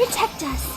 protect us.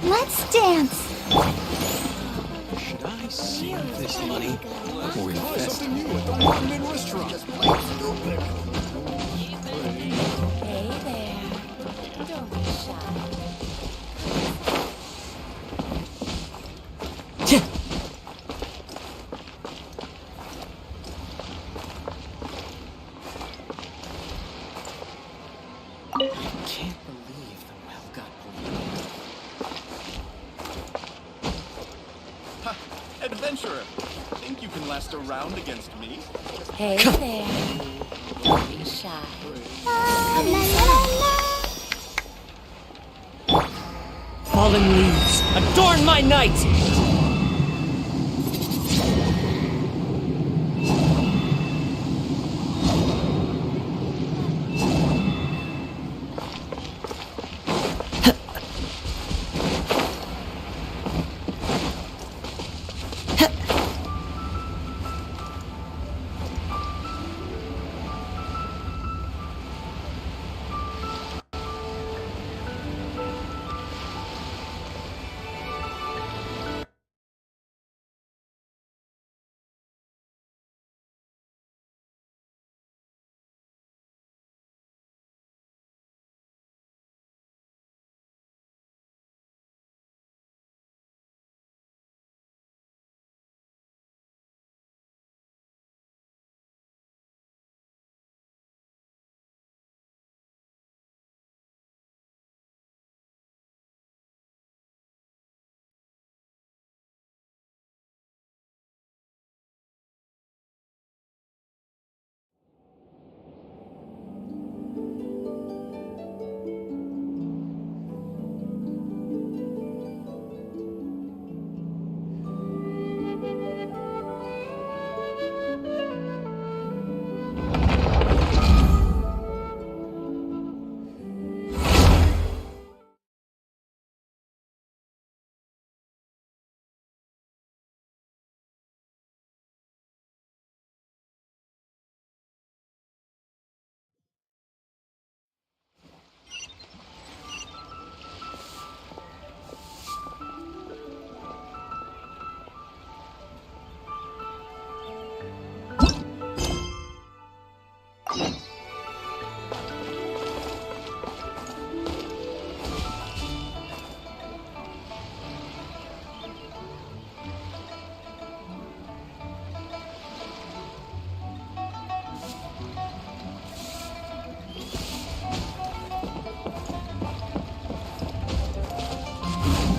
Let's dance. Should I save this money or Try invest something it? new at the Omen restaurant. Hey there. Don't be shy. I can't believe the well got polluted. Ha! Adventurer! Think you can last a round against me? Hey there. Don't be shy. La, la, la, la. Fallen leaves, adorn my night!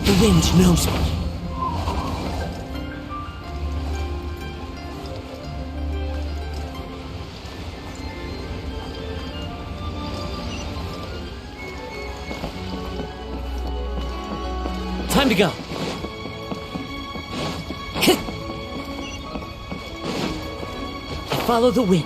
The wind knows me. Time to go. follow the wind.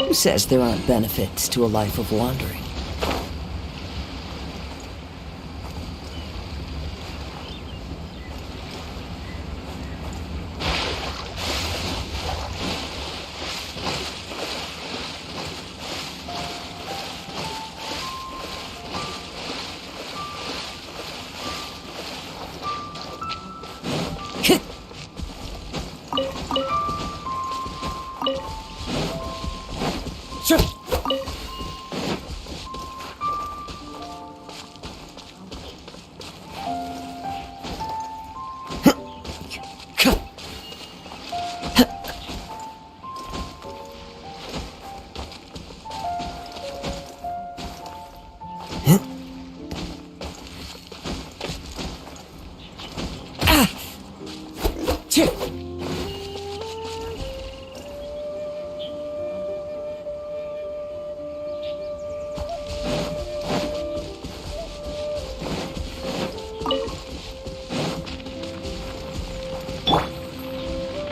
Who says there aren't benefits to a life of wandering?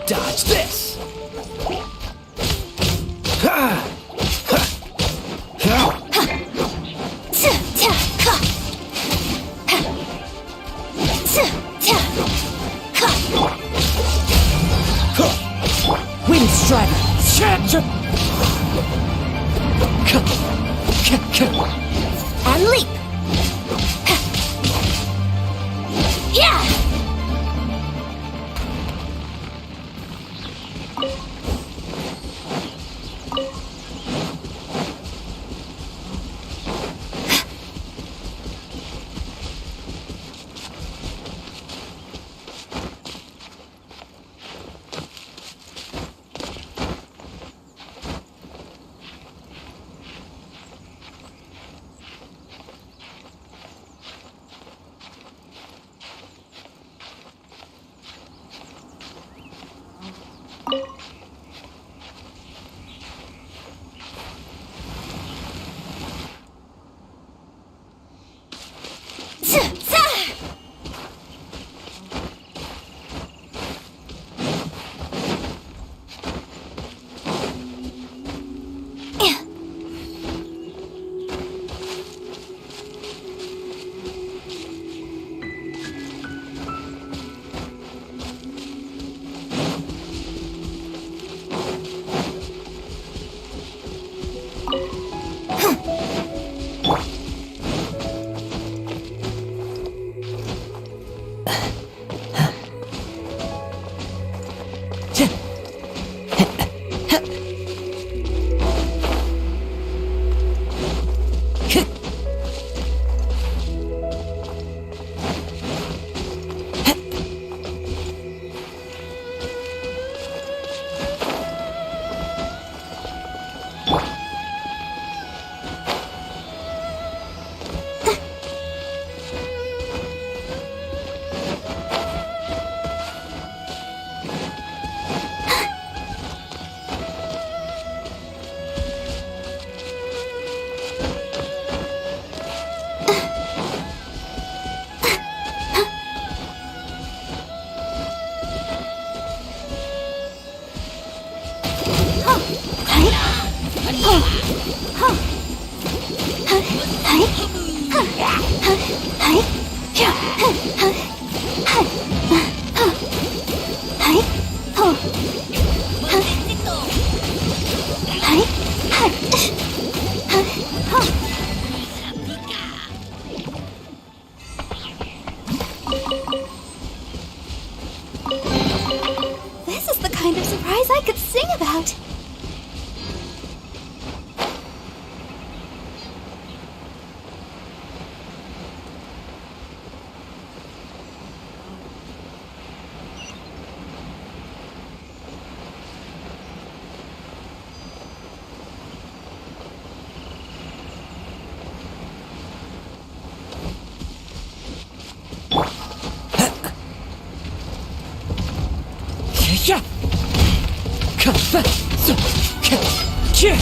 Dodge this! Wind Strider! And leap! Yeah! Huh? This is the kind of surprise I could sing about. Yeah.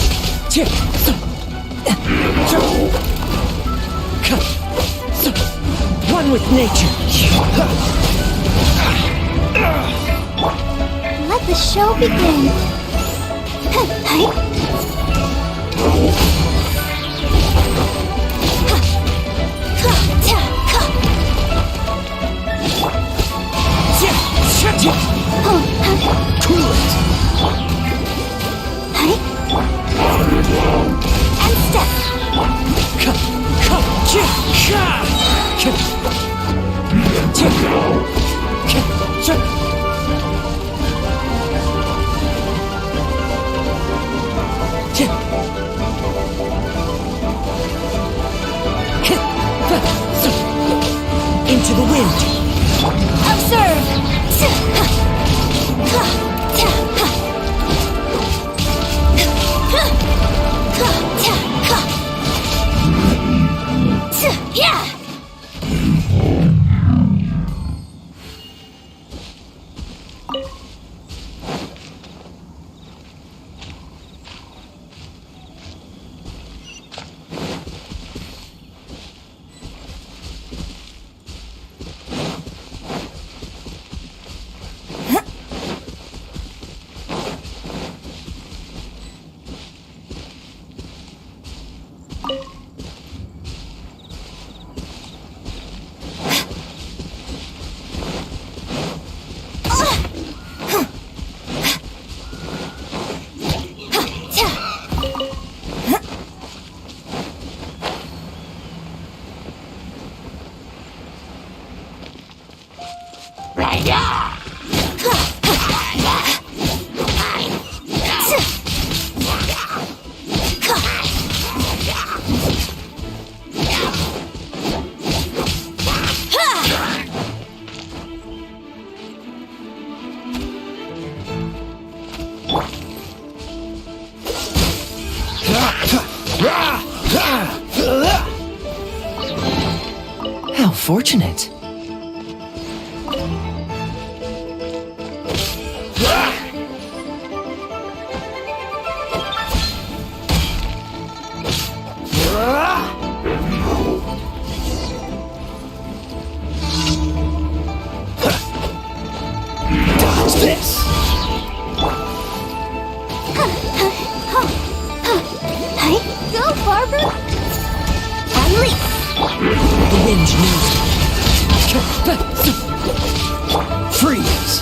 One with nature. Let the show begin. Cool it. And step. Into the wind. Observe. Yeah. How fortunate. Dodge this. Go, Barber. Unleash. The wind knows it. Freeze.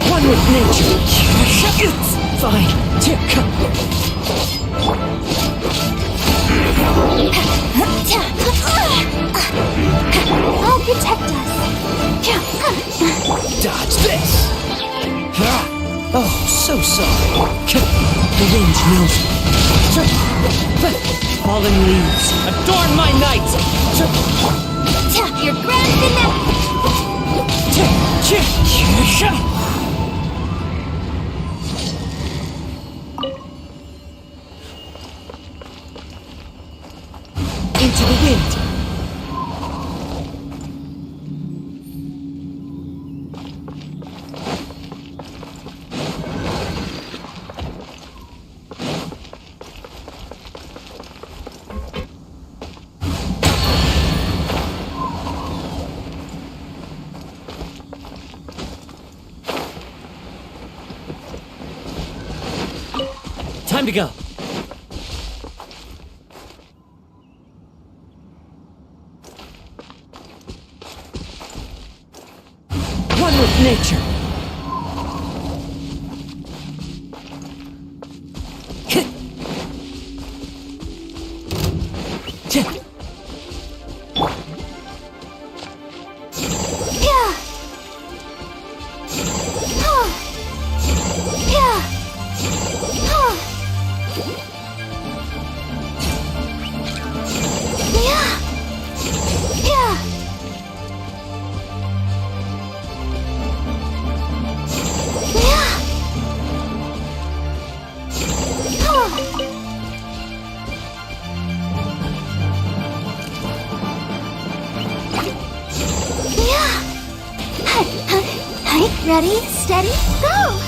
One with nature. It's fine. I'll protect us. Dodge this. Oh, so sorry. The wind knows it. Fallen leaves, adorn my night. Your grand finale. Into the wind. Time to go. One with nature. Ready, steady, go!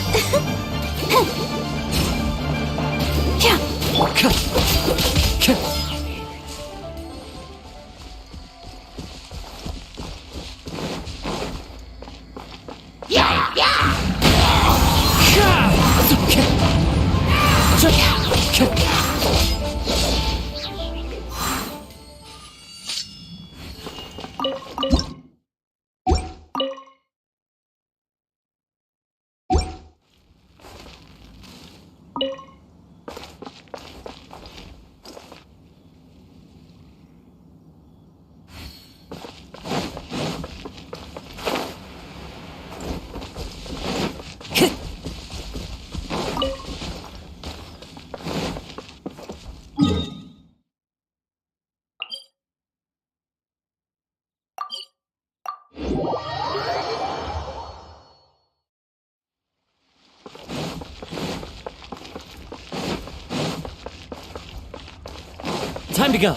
Time to go.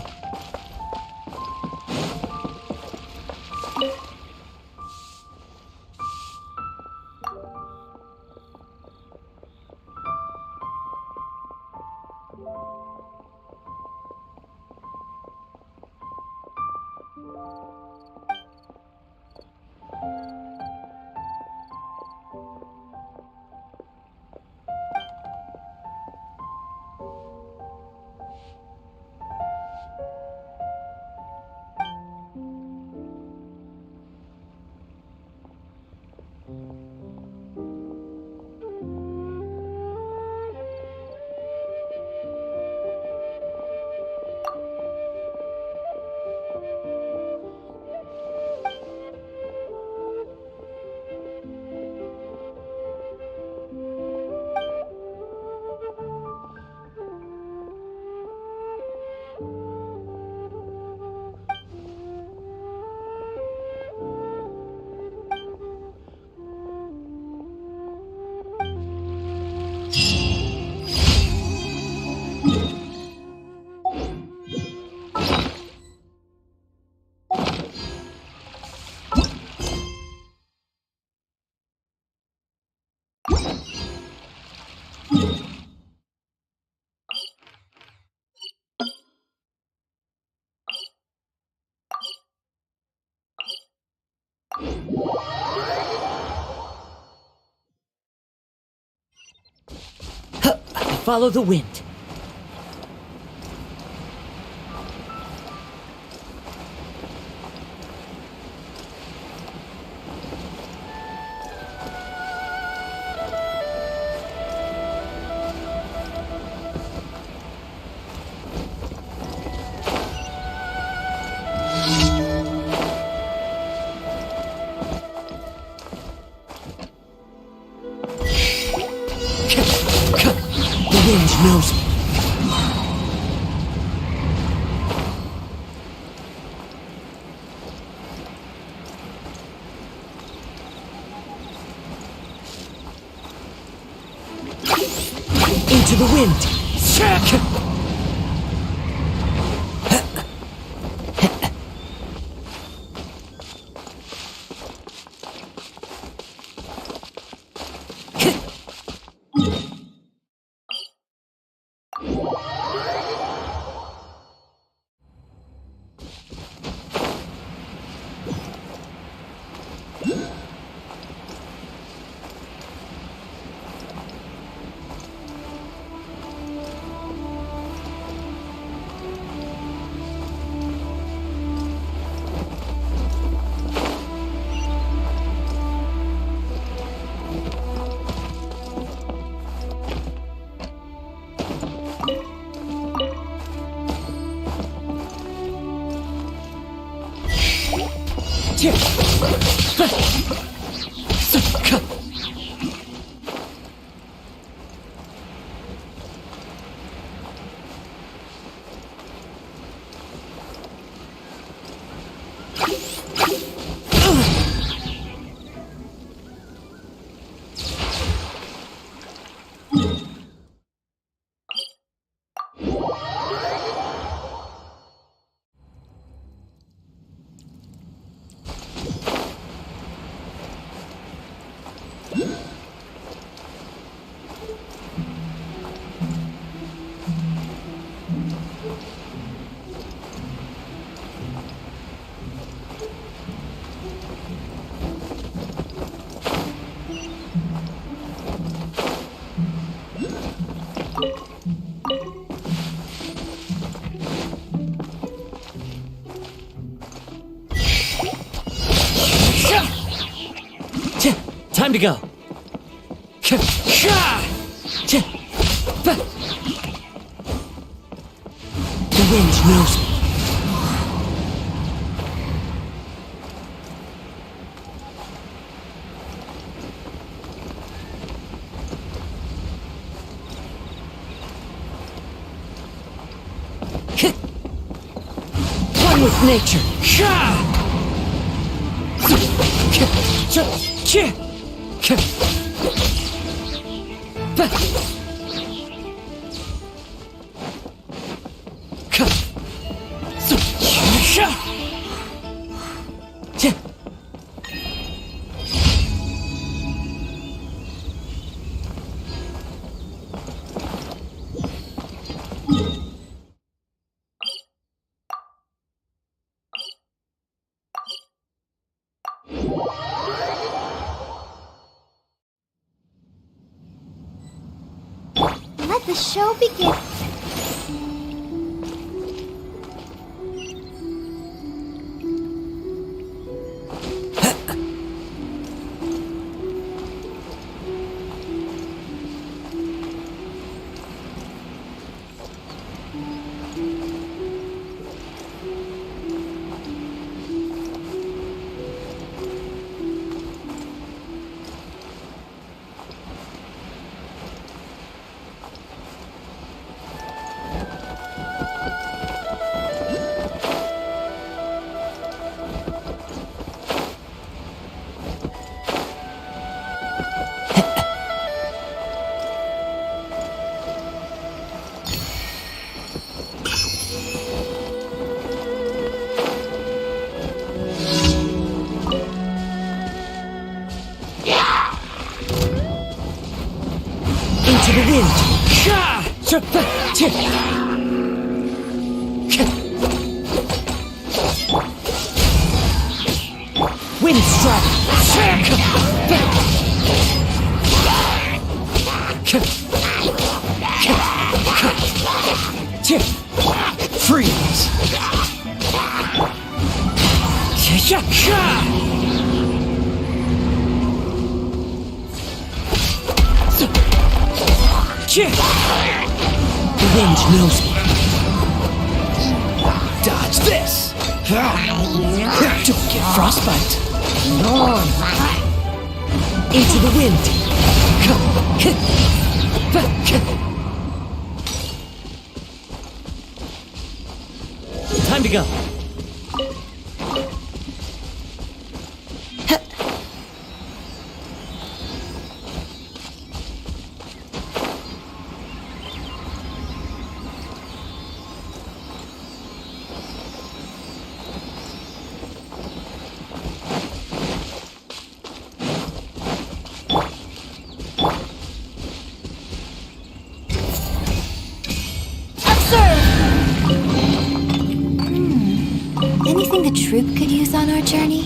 Follow the wind. The wind knows me. Into the wind. Time to go. The wind knows me. One with nature. Let the show begin. Into the wind. Wind strike. Freeze. The wind knows me. Dodge this. Don't get frostbite. Into the wind. Time to go. Anything the troop could use on our journey?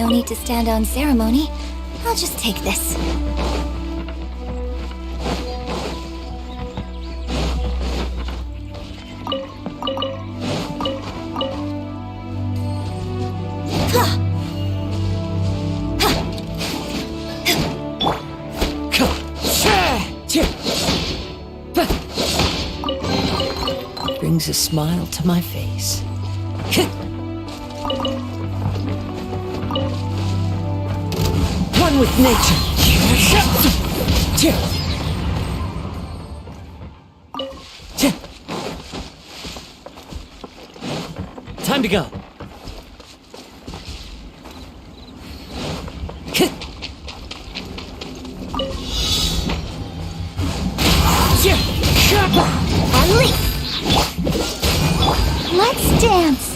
No need to stand on ceremony. I'll just take this. Brings a smile to my face. One with nature. Time to go. Unleash! Let's dance!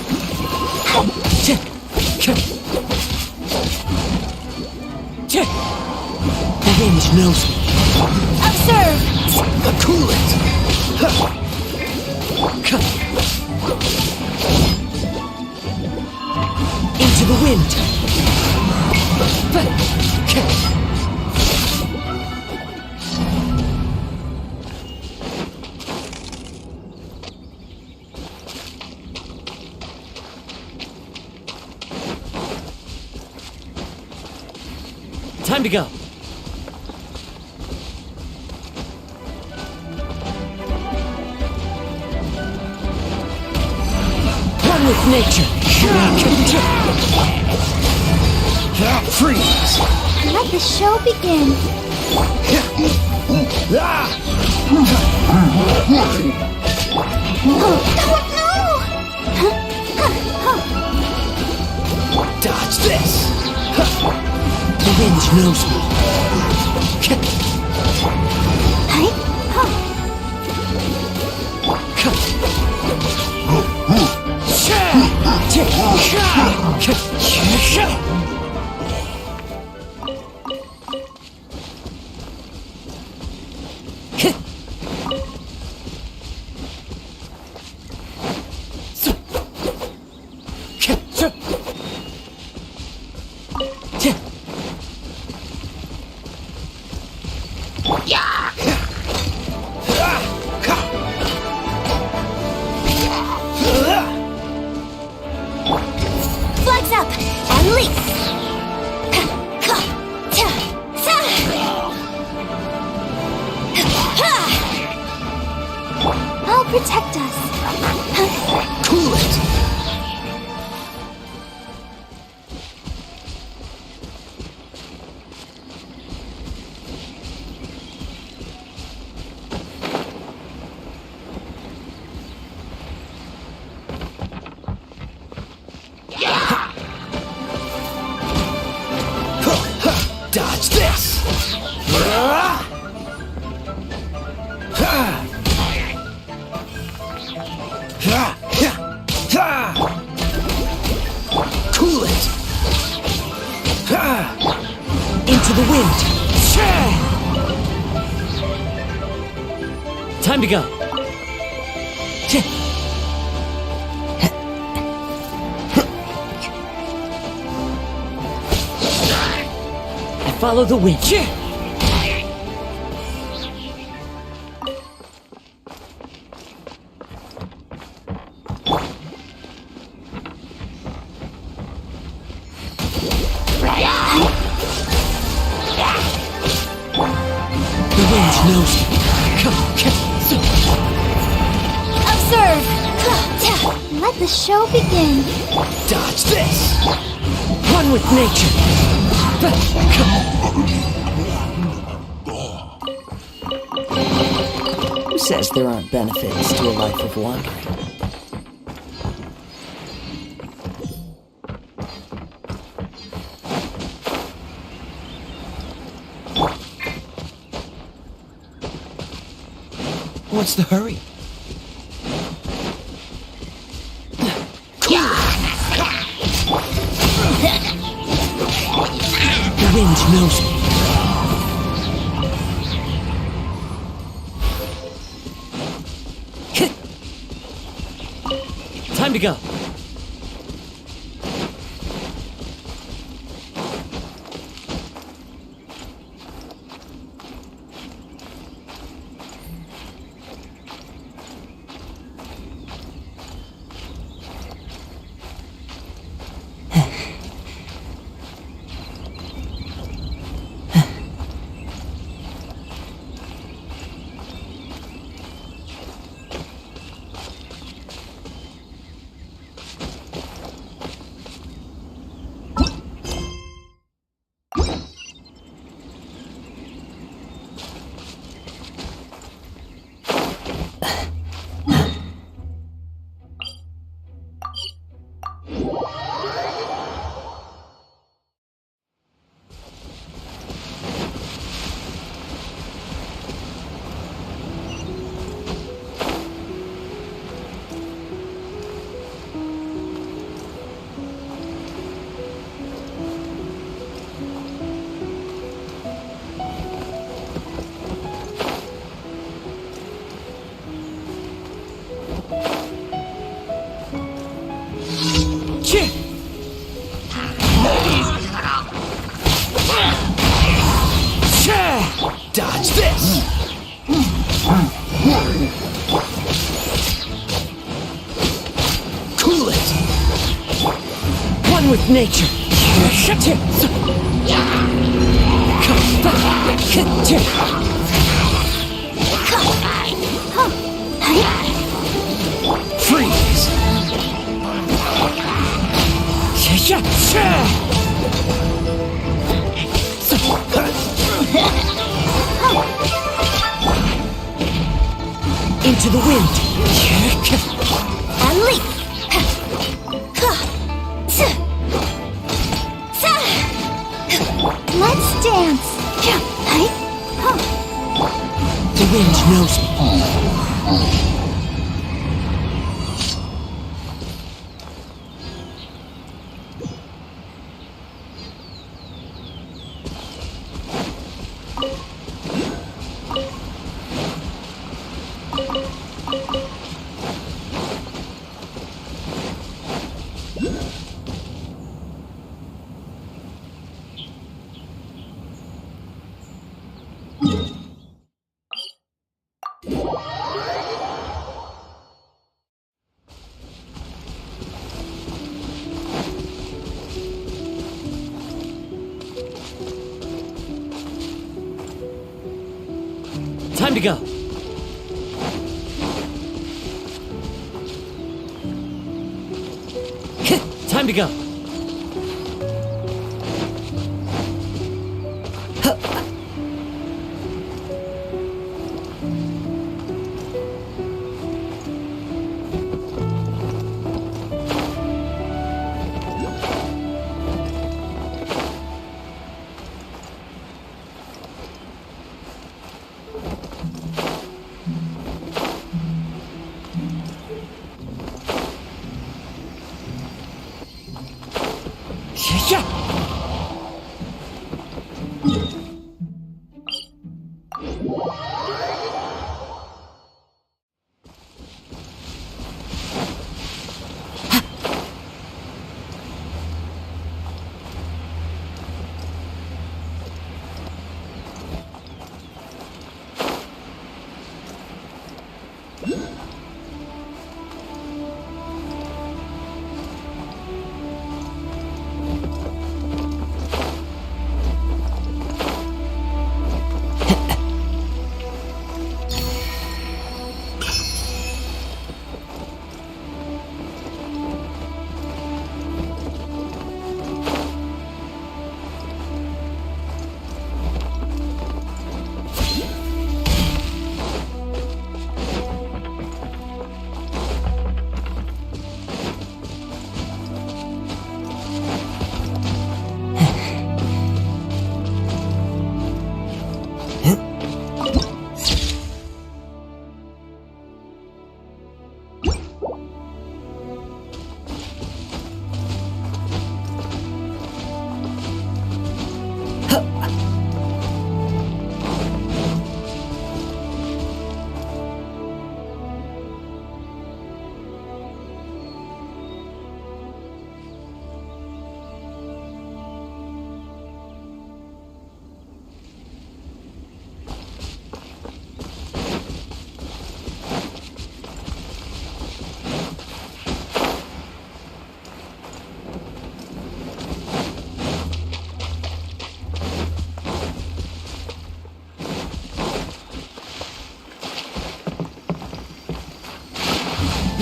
The wind knows me. Observe! Cool it! Into the wind! Time to go. One with nature. Freeze. Let the show begin. Dodge this. The wind knows me. Flags up and leap! I'll protect us. Cool it. Dodge this! Cool it! Into the wind! Time to go. I follow the wind. The wind knows me. Observe! Let the show begin. Dodge this! One with nature! Who says there aren't benefits to a life of wandering? What's the hurry? The wind knows me. Time to go. One with nature. Freeze. Into the wind. And leap. Let's dance. The wind knows me. Time to go. Time to go.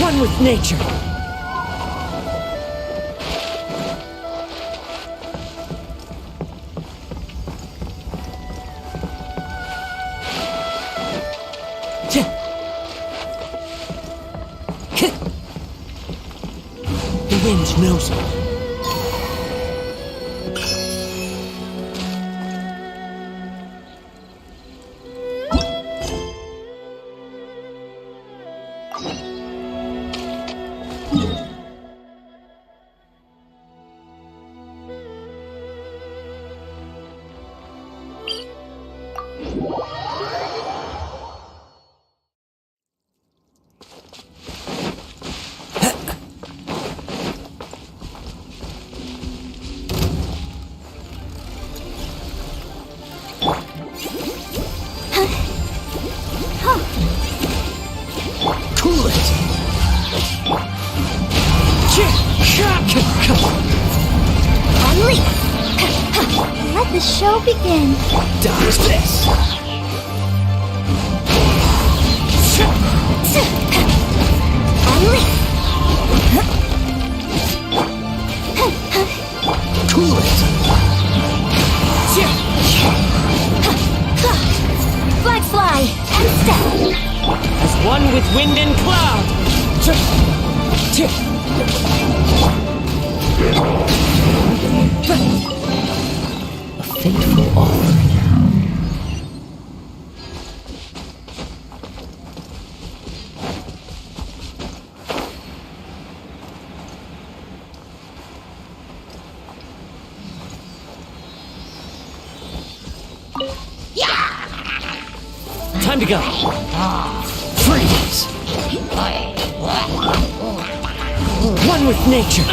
One with nature. The wind knows me. Cool it! Leap! Let the show begin. Dodge this! Leap! Cool it! Flag fly and step. As one with wind and cloud. A fateful offering. Time to go. Freeze! One with nature.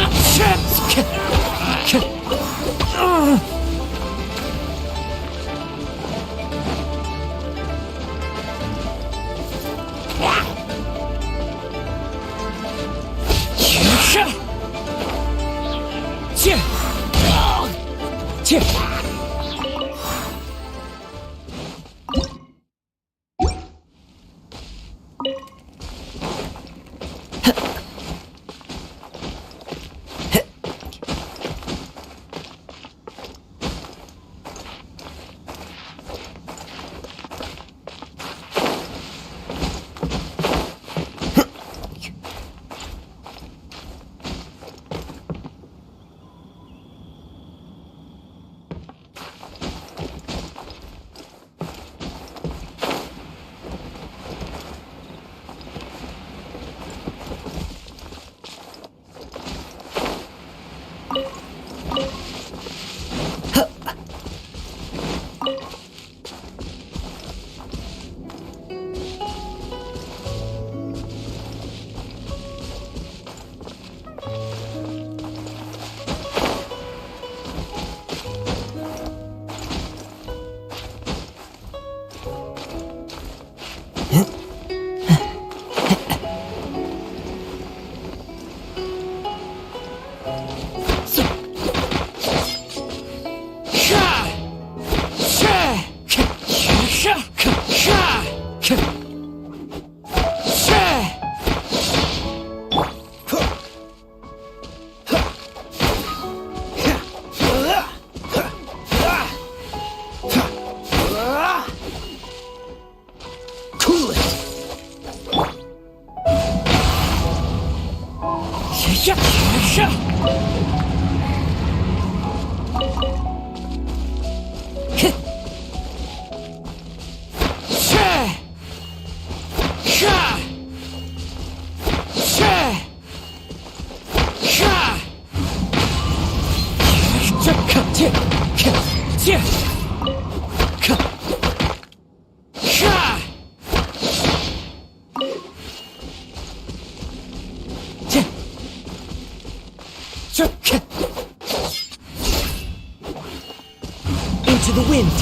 Into the wind.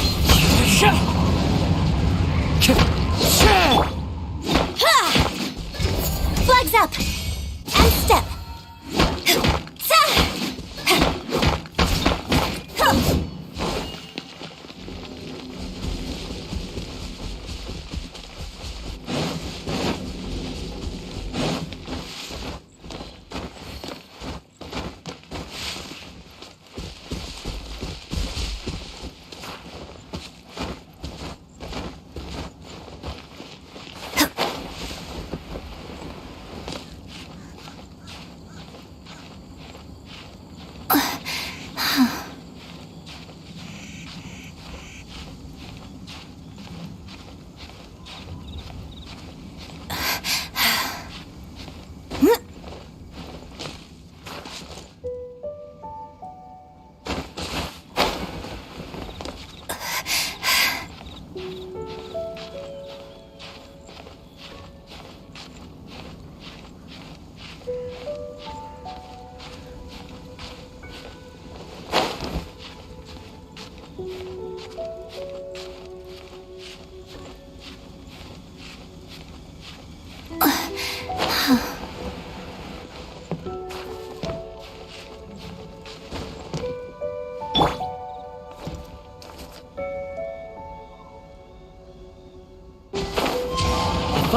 Flags up and step.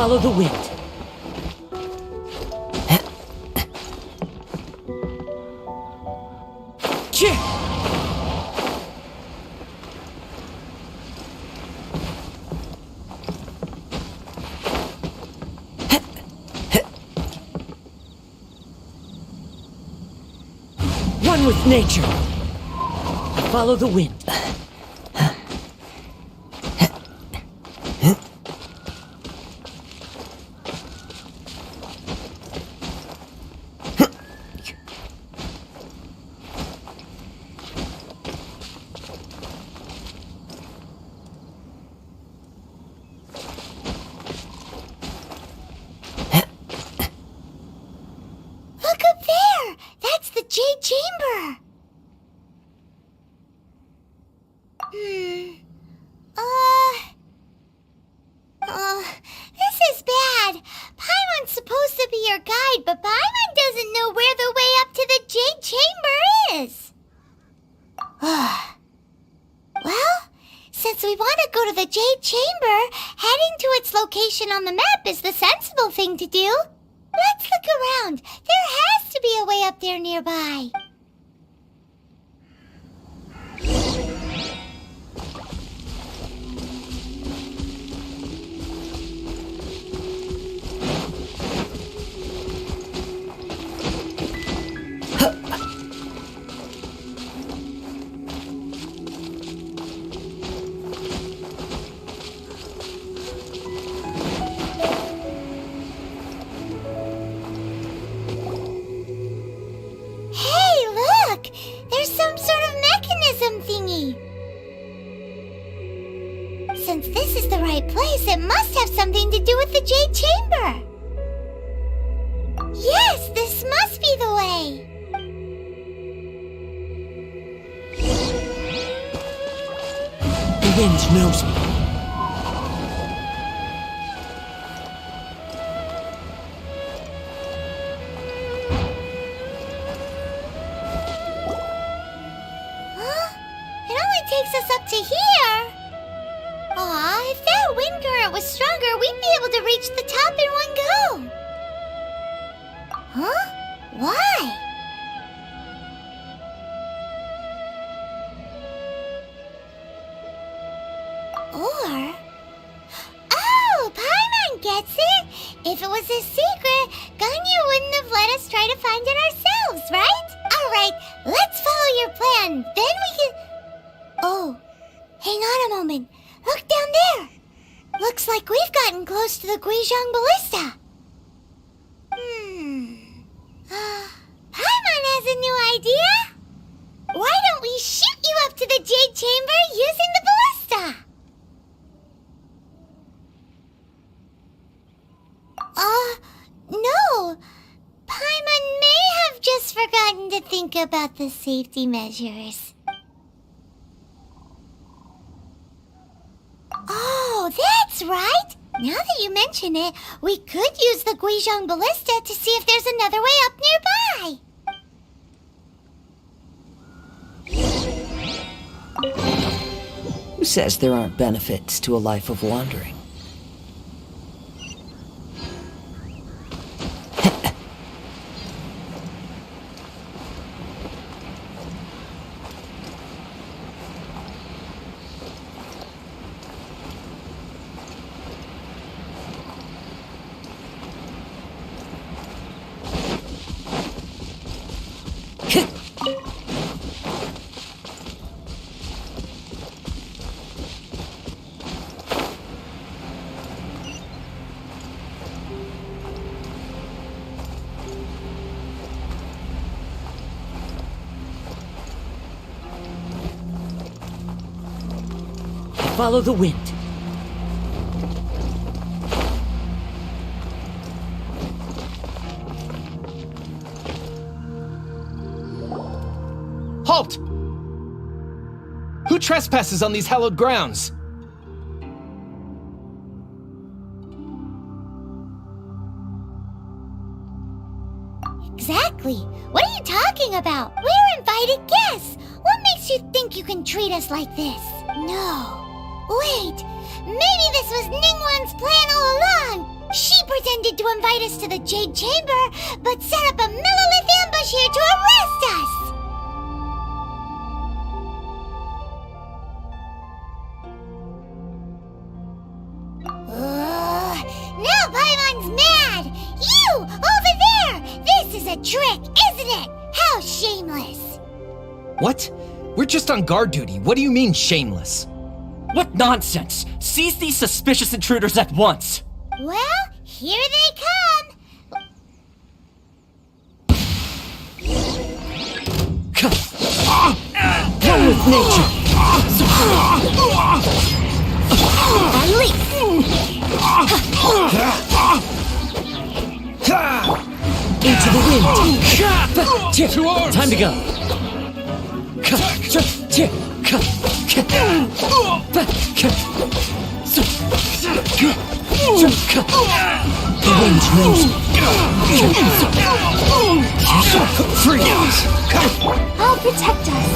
follow the wind. One with nature. Follow the wind. Look up there! That's the Jade Chamber! This is bad. Paimon's supposed to be your guide, but Paimon doesn't know where the way up to the Jade Chamber is. Well, since we want to go to the Jade Chamber, heading to its location on the map is the sensible thing to do. Let's look around. There has to be a way up there nearby. Hey, look! There's some sort of mechanism thingy. Since this is the right place, it must have something to do with the Jade Chamber. Yes, this must be the way. The wind knows me. It only takes us up to here. Aw, if that wind current was stronger, we'd be able to reach the top in one go. Huh? Why? Or... Oh, Paimon gets it! If it was a secret, Ganyu wouldn't have let us try to find it ourselves, right? Alright, let's follow your plan. Then we can... Oh, hang on a moment. Look down there. Looks like we've gotten close to the Guizhong Ballista. Paimon has a new idea. Why don't we shoot you up to the Jade Chamber using the ballista? No. Paimon may have just forgotten to think about the safety measures. Oh, that's right! Now that you mention it, we could use the Guizhong Ballista to see if there's another way up nearby. Who says there aren't benefits to a life of wandering? Follow the wind. Halt! Who trespasses on these hallowed grounds? Exactly. What are you talking about? We're invited guests. What makes you think you can treat us like this? No. Wait. Maybe this was Ningguang's plan all along. She pretended to invite us to the Jade Chamber, but set up a Millilith ambush here to arrest us! Now Paimon's mad! You, over there! This is a trick, isn't it? How shameless! What? We're just on guard duty. What do you mean, shameless? What nonsense! Seize these suspicious intruders at once! Well, here they come! One with nature. Into the wind. Time to go. The wind knows me. Free us. I'll protect us.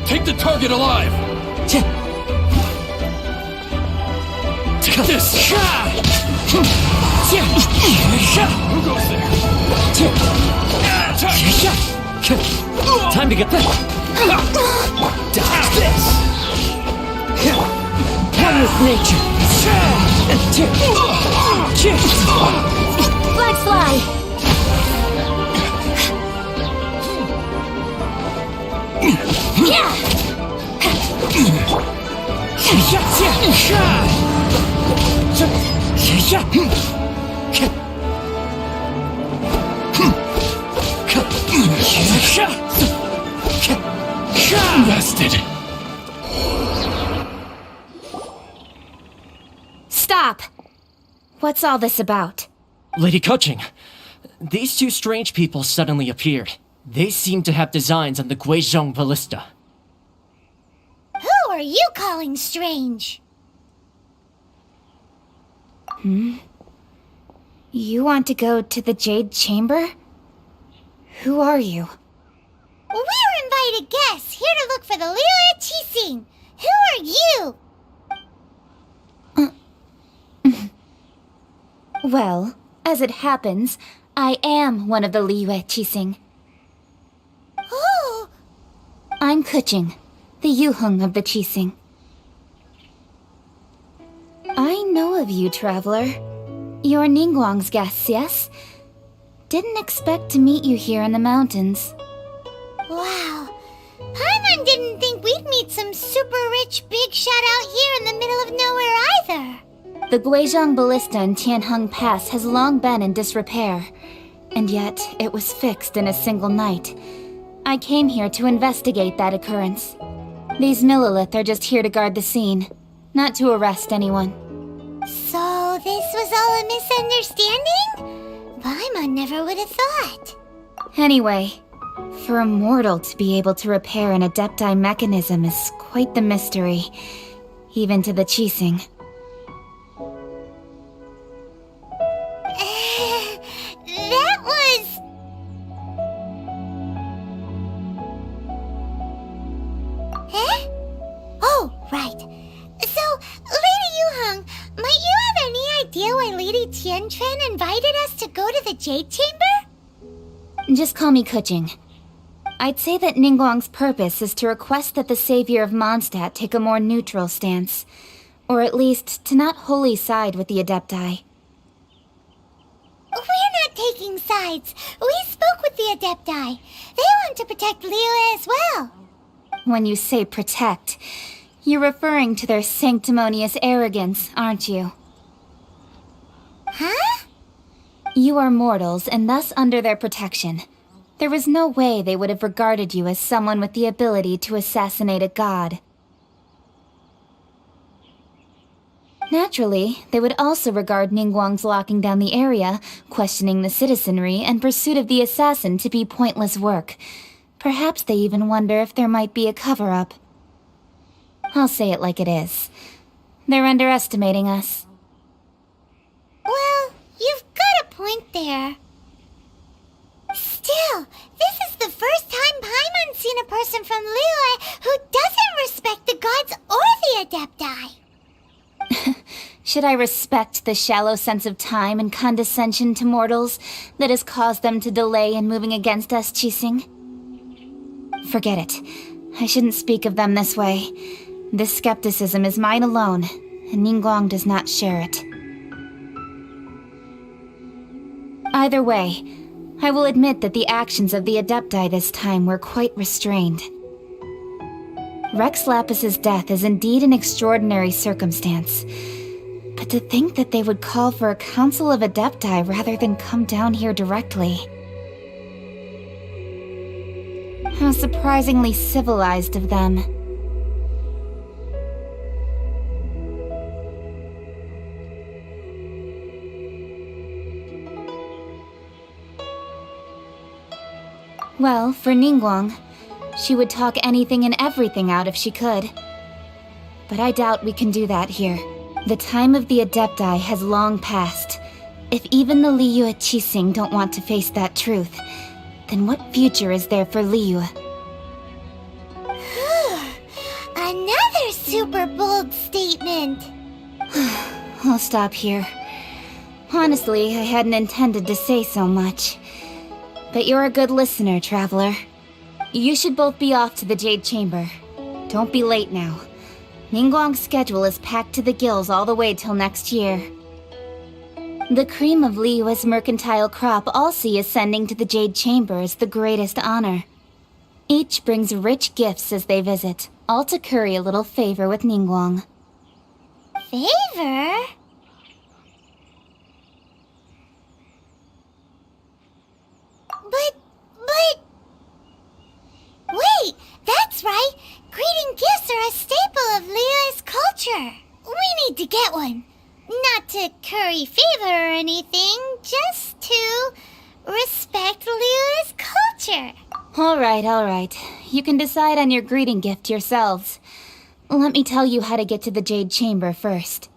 Take the target alive! Take this! Who goes there? Time to get back! Dodge this. One with nature. Flag fly! Bested. Stop! What's all this about? Lady Coaching, these two strange people suddenly appeared. They seem to have designs on the Guizhong Ballista. Who are you calling strange? You want to go to the Jade Chamber? Who are you? We're invited guests here to look for the Liyue Qixing. Who are you? Well, as it happens, I am one of the Liyue Qixing. Oh, I'm Kuching, the Yuheng of the Qixing. I know of you, traveler. You're Ningguang's guests, yes? Didn't expect to meet you here in the mountains. wow. Paimon didn't think we'd meet some super rich big shot out here in the middle of nowhere either. The Guizhong Ballista in Tianheng Pass has long been in disrepair, and yet it was fixed in a single night. I came here to investigate that occurrence. These Millilith are just here to guard the scene, not to arrest anyone. So this was all a misunderstanding? Paimon never would have thought. Anyway, for a mortal to be able to repair an Adepti mechanism is quite the mystery, even to the Qixing. That was... Huh? Oh, right. So, Lady Yuheng, might you have any idea why Lady Tianquan invited us to go to the Jade Chamber? Just call me Kuching. I'd say that Ningguang's purpose is to request that the savior of Mondstadt take a more neutral stance, or at least to not wholly side with the Adepti. We're not taking sides. We spoke with the Adepti. They want to protect Liyue as well. When you say protect, you're referring to their sanctimonious arrogance, aren't you? Huh? You are mortals and thus under their protection. There is no way they would have regarded you as someone with the ability to assassinate a god. Naturally, they would also regard Ningguang's locking down the area, questioning the citizenry, and pursuit of the assassin to be pointless work. Perhaps they even wonder if there might be a cover-up. I'll say it like it is. They're underestimating us. Well, you've got a point there. Still, this is the first time Paimon's seen a person from Liyue who doesn't respect the gods or the Adepti. Should I respect the shallow sense of time and condescension to mortals that has caused them to delay in moving against us, Qixing? Forget it. I shouldn't speak of them this way. This skepticism is mine alone, and Ningguang does not share it. Either way, I will admit that the actions of the Adepti this time were quite restrained. Rex Lapis's death is indeed an extraordinary circumstance. But to think that they would call for a council of Adepti rather than come down here directly. How surprisingly civilized of them. Well, for Ningguang, she would talk anything and everything out if she could. But I doubt we can do that here. The time of the Adepti has long passed. If even the Liyue Qixing don't want to face that truth, then what future is there for Liyue? Another super bold statement. I'll stop here. Honestly, I hadn't intended to say so much. But you're a good listener, Traveler. You should both be off to the Jade Chamber. Don't be late now. Ningguang's schedule is packed to the gills all the way till next year. The cream of Liyue's mercantile crop all see ascending to the Jade Chamber as the greatest honor. Each brings rich gifts as they visit, all to curry a little favor with Ningguang. Favor? But... Wait, that's right! Greeting gifts are a staple of Liyue's culture. We need to get one. Not to curry favor or anything, just to respect Liyue's culture. Alright. You can decide on your greeting gift yourselves. Let me tell you how to get to the Jade Chamber first.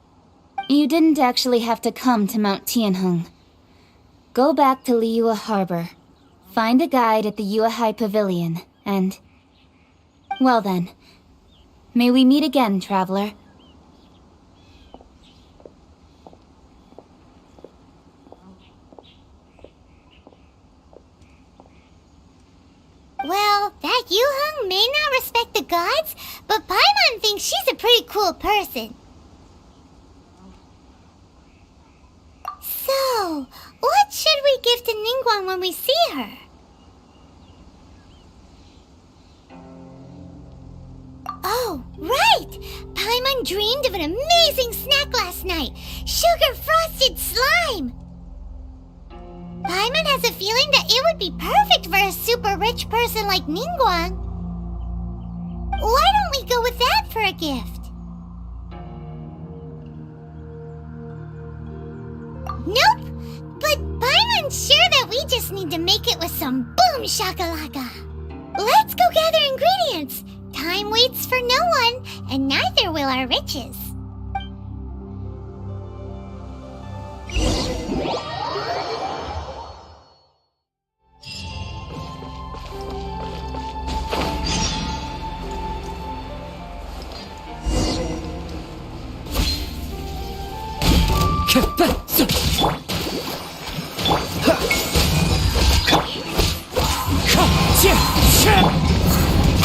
You didn't actually have to come to Mount Tianheng. Go back to Liyue Harbor. Find a guide at the Yuehai Pavilion, and... well then. May we meet again, Traveler. Well, that Yuheng may not respect the gods, but Paimon thinks she's a pretty cool person. So, what should we give to Ningguang when we see her? Oh, right! Paimon dreamed of an amazing snack last night! Sugar-frosted slime! Paimon has a feeling that it would be perfect for a super rich person like Ningguang. Why don't we go with that for a gift? Nope! But Paimon's sure that we just need to make it with some boom shakalaka. Let's go gather ingredients! Time waits for no one, and neither will our riches.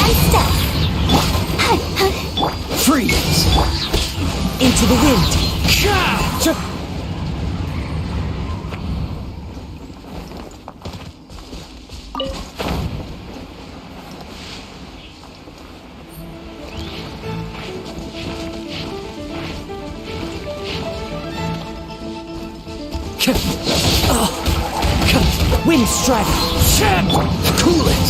And stop! Freeze! Into the wind! Wind strike! Cool it!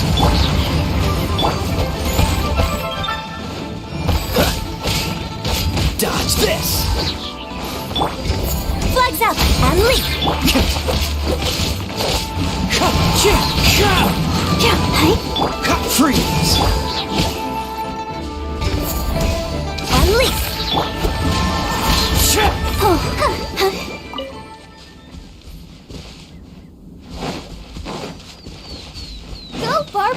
Dodge this! Flags up and leap! Freeze! And leap! Go, Bart!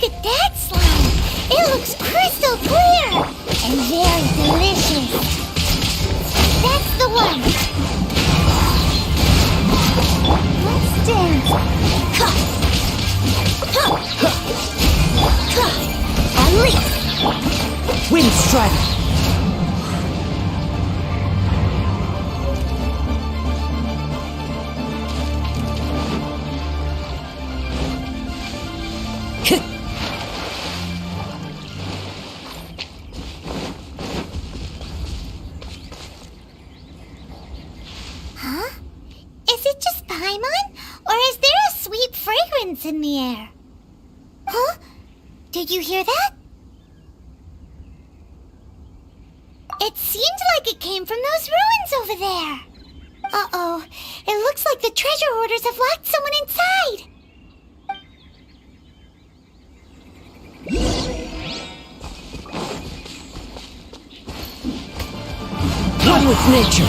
Look at that slime! It looks crystal clear! And very delicious! That's the one! Let's dance! Unleash! Wind Strider. Huh? Is it just Paimon? Or is there a sweet fragrance in the air? Huh? Did you hear that? It seemed like it came from those ruins over there. Uh-oh. It looks like the treasure hoarders have locked someone inside. One with nature.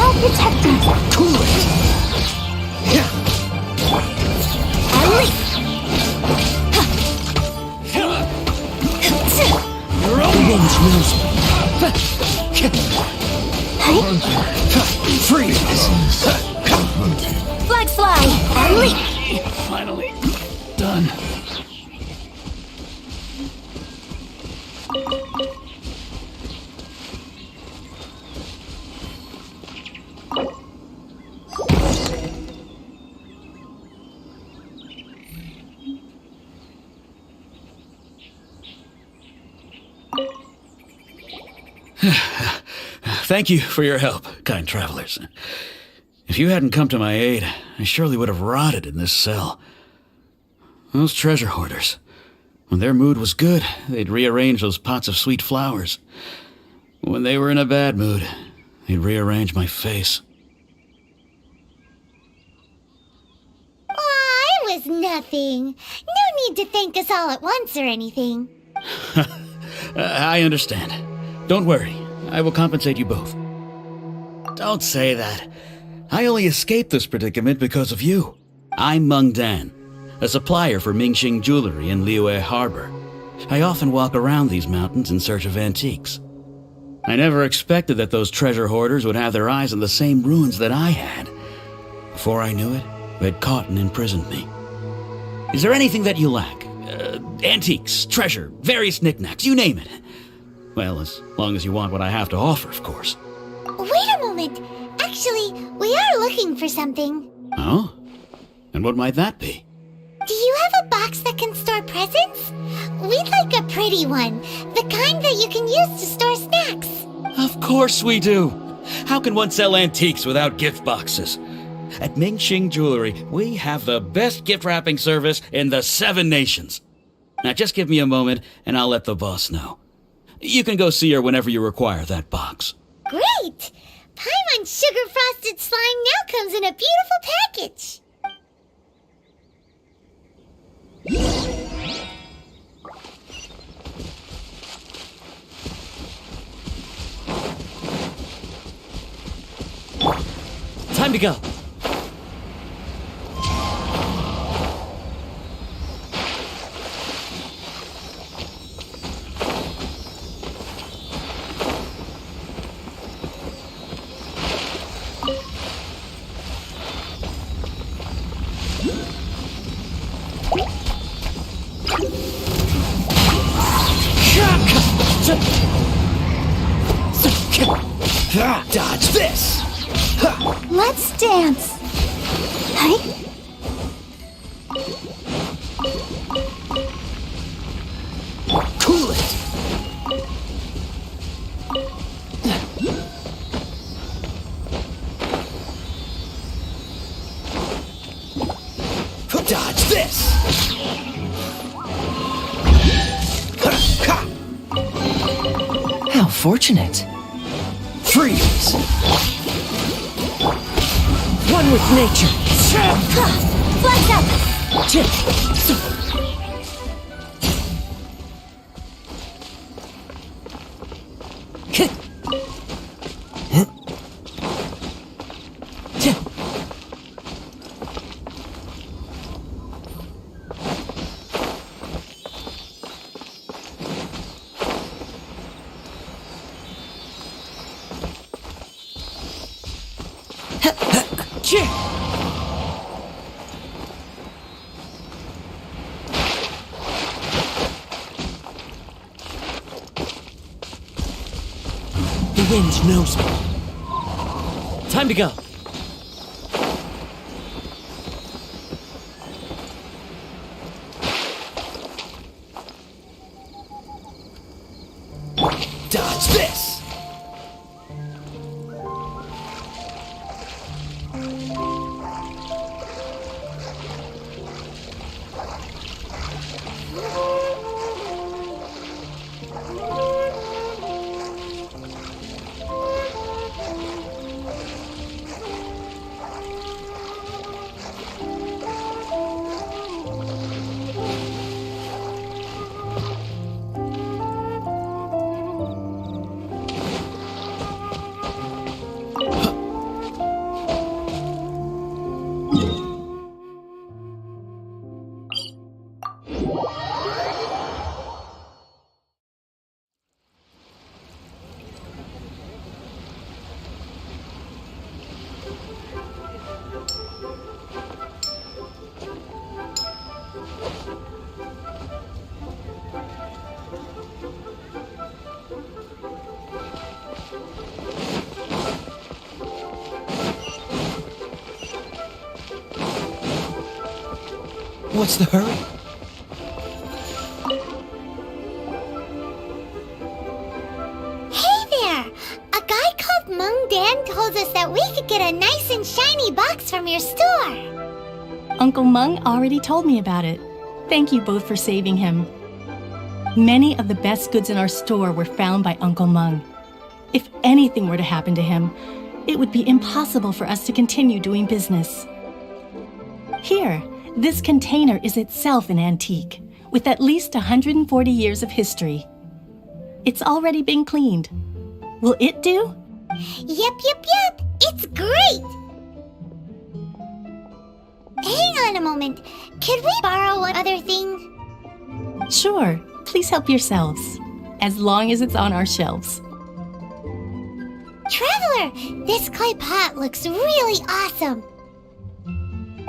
I'll protect them. Cool it. Your own wind knows me. Freeze. Flag fly. Unleash. Finally done. Thank you for your help, kind travelers. If you hadn't come to my aid, I surely would have rotted in this cell. Those treasure hoarders, when their mood was good, they'd rearrange those pots of sweet flowers. When they were in a bad mood, they'd rearrange my face. Aw, it was nothing. No need to thank us all at once or anything. I understand. Don't worry. I will compensate you both. Don't say that. I only escaped this predicament because of you. I'm Meng Dan, a supplier for Mingxing jewelry in Liyue Harbor. I often walk around these mountains in search of antiques. I never expected that those treasure hoarders would have their eyes on the same ruins that I had. Before I knew it, they'd caught and imprisoned me. Is there anything that you lack? Antiques, treasure, various knickknacks, you name it. Well, as long as you want what I have to offer, of course. Wait a moment. Actually, we are looking for something. Oh? And what might that be? Do you have a box that can store presents? We'd like a pretty one. The kind that you can use to store snacks. Of course we do. How can one sell antiques without gift boxes? At Mingxing Jewelry, we have the best gift wrapping service in the 7 nations. Now just give me a moment and I'll let the boss know. You can go see her whenever you require that box. Great! Paimon's sugar frosted slime now comes in a beautiful package. Time to go. Dodge this! Let's dance. Hey? Cool it! Dodge this! How fortunate. Freeze! One with nature. Flags up! Chip! The wind knows me. Time to go. Dodge this! What's the hurry? Hey there! A guy called Mung Dan told us that we could get a nice and shiny box from your store. Uncle Mung already told me about it. Thank you both for saving him. Many of the best goods in our store were found by Uncle Mung. If anything were to happen to him, it would be impossible for us to continue doing business. Here, this container is itself an antique, with at least 140 years of history. It's already been cleaned. Will it do? Yep. It's great! Hang on a moment. Could we borrow one other thing? Sure, please help yourselves, as long as it's on our shelves. Traveler, this clay pot looks really awesome.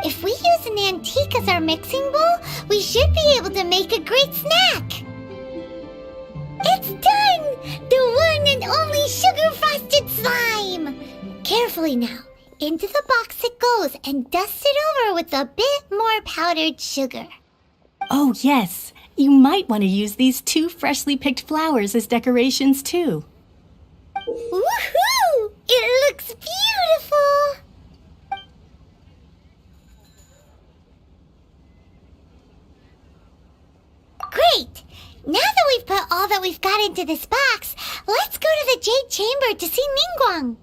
If we use an antique as our mixing bowl, we should be able to make a great snack. It's done! The one and only sugar-frosted slime! Carefully now. Into the box it goes and dust it over with a bit more powdered sugar. Oh yes, you might want to use these 2 freshly picked flowers as decorations too. Woohoo! It looks beautiful! Great! Now that we've put all that we've got into this box, let's go to the Jade Chamber to see Ningguang.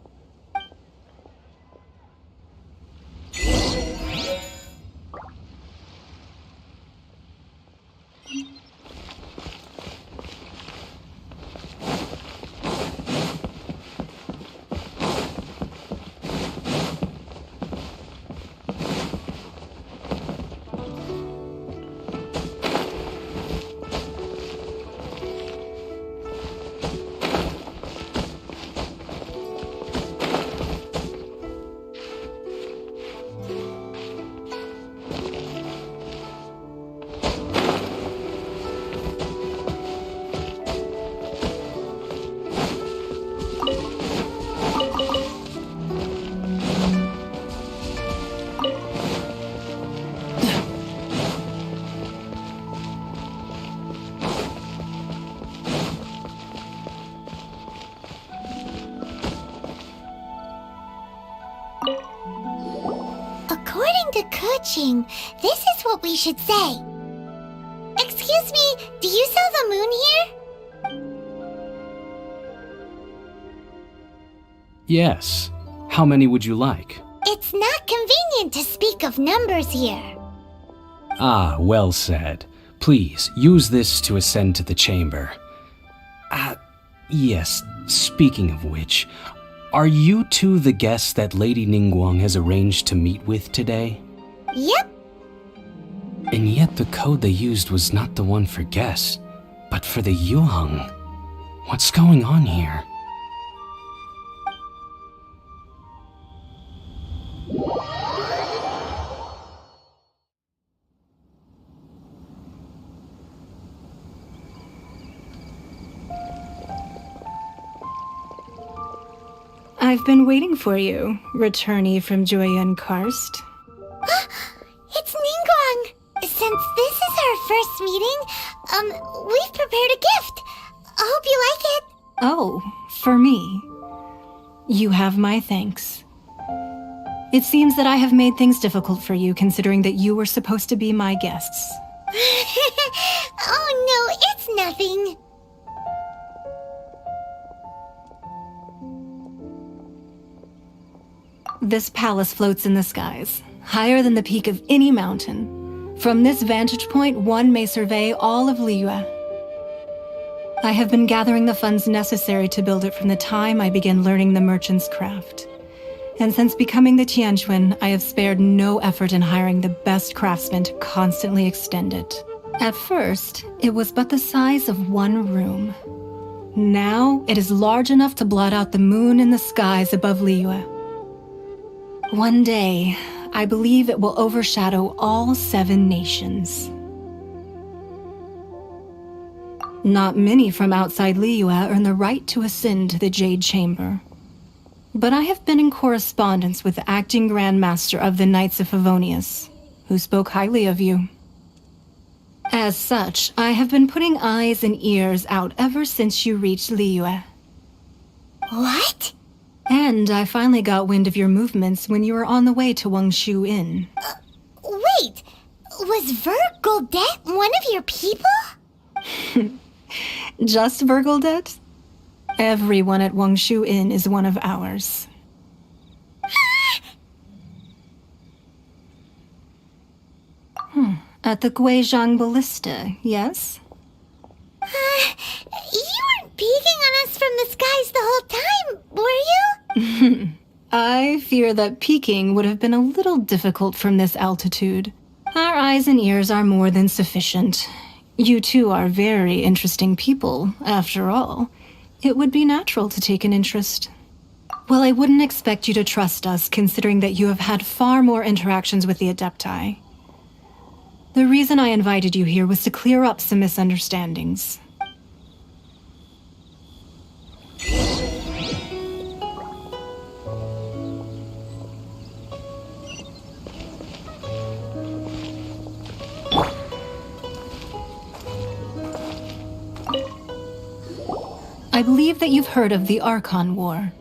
According to Kuching, this is what we should say. Excuse me, do you sell the moon here? Yes. How many would you like? It's not convenient to speak of numbers here. Ah, well said. Please, use this to ascend to the chamber. Yes, speaking of which, are you two the guests that Lady Ningguang has arranged to meet with today? Yep. And yet the code they used was not the one for guests, but for the Yuheng. What's going on here? I've been waiting for you, returnee from Joyun Karst. It's Ningguang! Since this is our first meeting, we've prepared a gift. I hope you like it. Oh, for me. You have my thanks. It seems that I have made things difficult for you, considering that you were supposed to be my guests. Oh no, it's nothing. This palace floats in the skies, higher than the peak of any mountain. From this vantage point, one may survey all of Liyue. I have been gathering the funds necessary to build it from the time I began learning the merchant's craft. And since becoming the Tianquan, I have spared no effort in hiring the best craftsmen to constantly extend it. At first, it was but the size of one room. Now, it is large enough to blot out the moon in the skies above Liyue. One day, I believe it will overshadow all 7 nations. Not many from outside Liyue earn the right to ascend to the Jade Chamber. But I have been in correspondence with the acting Grand Master of the Knights of Favonius, who spoke highly of you. As such, I have been putting eyes and ears out ever since you reached Liyue. What? And I finally got wind of your movements when you were on the way to Wangshu Inn. Wait, was Vergoldet one of your people? Just Vergoldet? Everyone at Wangshu Inn is one of ours. At the Guizhang Ballista, yes? You weren't peeking on us from the skies the whole time, were you? I fear that peeking would have been a little difficult from this altitude. Our eyes and ears are more than sufficient. You two are very interesting people, after all. It would be natural to take an interest. Well, I wouldn't expect you to trust us, considering that you have had far more interactions with the Adepti. The reason I invited you here was to clear up some misunderstandings. I believe that you've heard of the Archon War.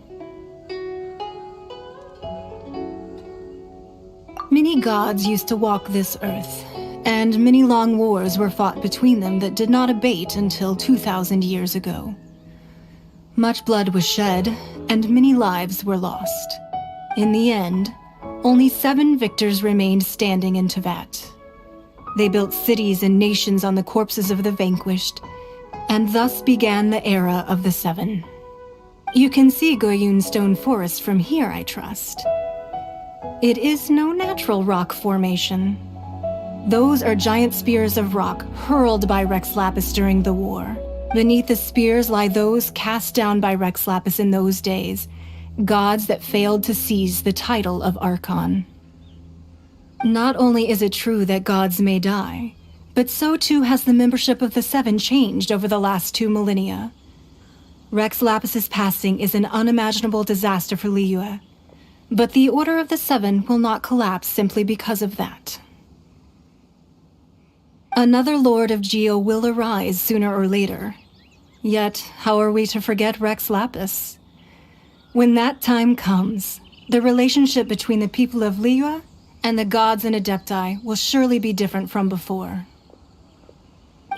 Many gods used to walk this earth, and many long wars were fought between them that did not abate until 2,000 years ago. Much blood was shed, and many lives were lost. In the end, only 7 victors remained standing in Tevat. They built cities and nations on the corpses of the vanquished, and thus began the era of the 7. You can see Goyun Stone Forest from here, I trust. It is no natural rock formation. Those are giant spears of rock hurled by Rex Lapis during the war. Beneath the spears lie those cast down by Rex Lapis in those days, gods that failed to seize the title of Archon. Not only is it true that gods may die, but so too has the membership of the 7 changed over the last 2 millennia. Rex Lapis's passing is an unimaginable disaster for Liyue, but the Order of the 7 will not collapse simply because of that. Another Lord of Geo will arise sooner or later. Yet, how are we to forget Rex Lapis? When that time comes, the relationship between the people of Liyue and the gods and Adepti will surely be different from before.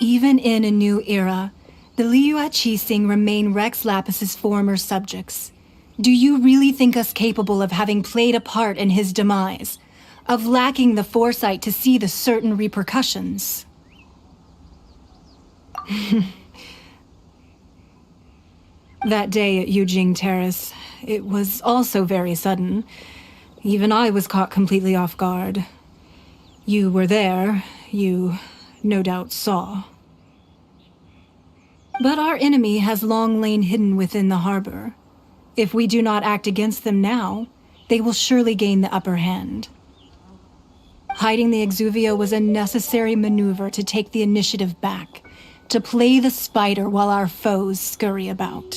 Even in a new era, the Liyue Qixing remain Rex Lapis's former subjects. Do you really think us capable of having played a part in his demise? Of lacking the foresight to see the certain repercussions? That day at Yujing Terrace, it was also very sudden. Even I was caught completely off guard. You were there, you no doubt saw. But our enemy has long lain hidden within the harbor. If we do not act against them now, they will surely gain the upper hand. Hiding the Exuvio was a necessary maneuver to take the initiative back, to play the spider while our foes scurry about.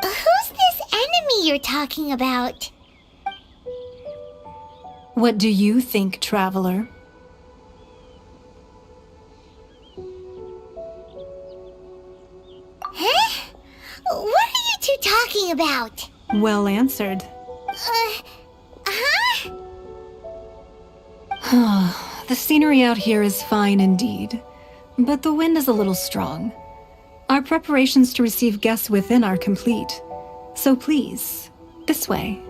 Who's me you're talking about. What do you think, traveler? Huh? What are you two talking about? Well answered. Huh? The scenery out here is fine indeed, but the wind is a little strong. Our preparations to receive guests within are complete, so please, this way.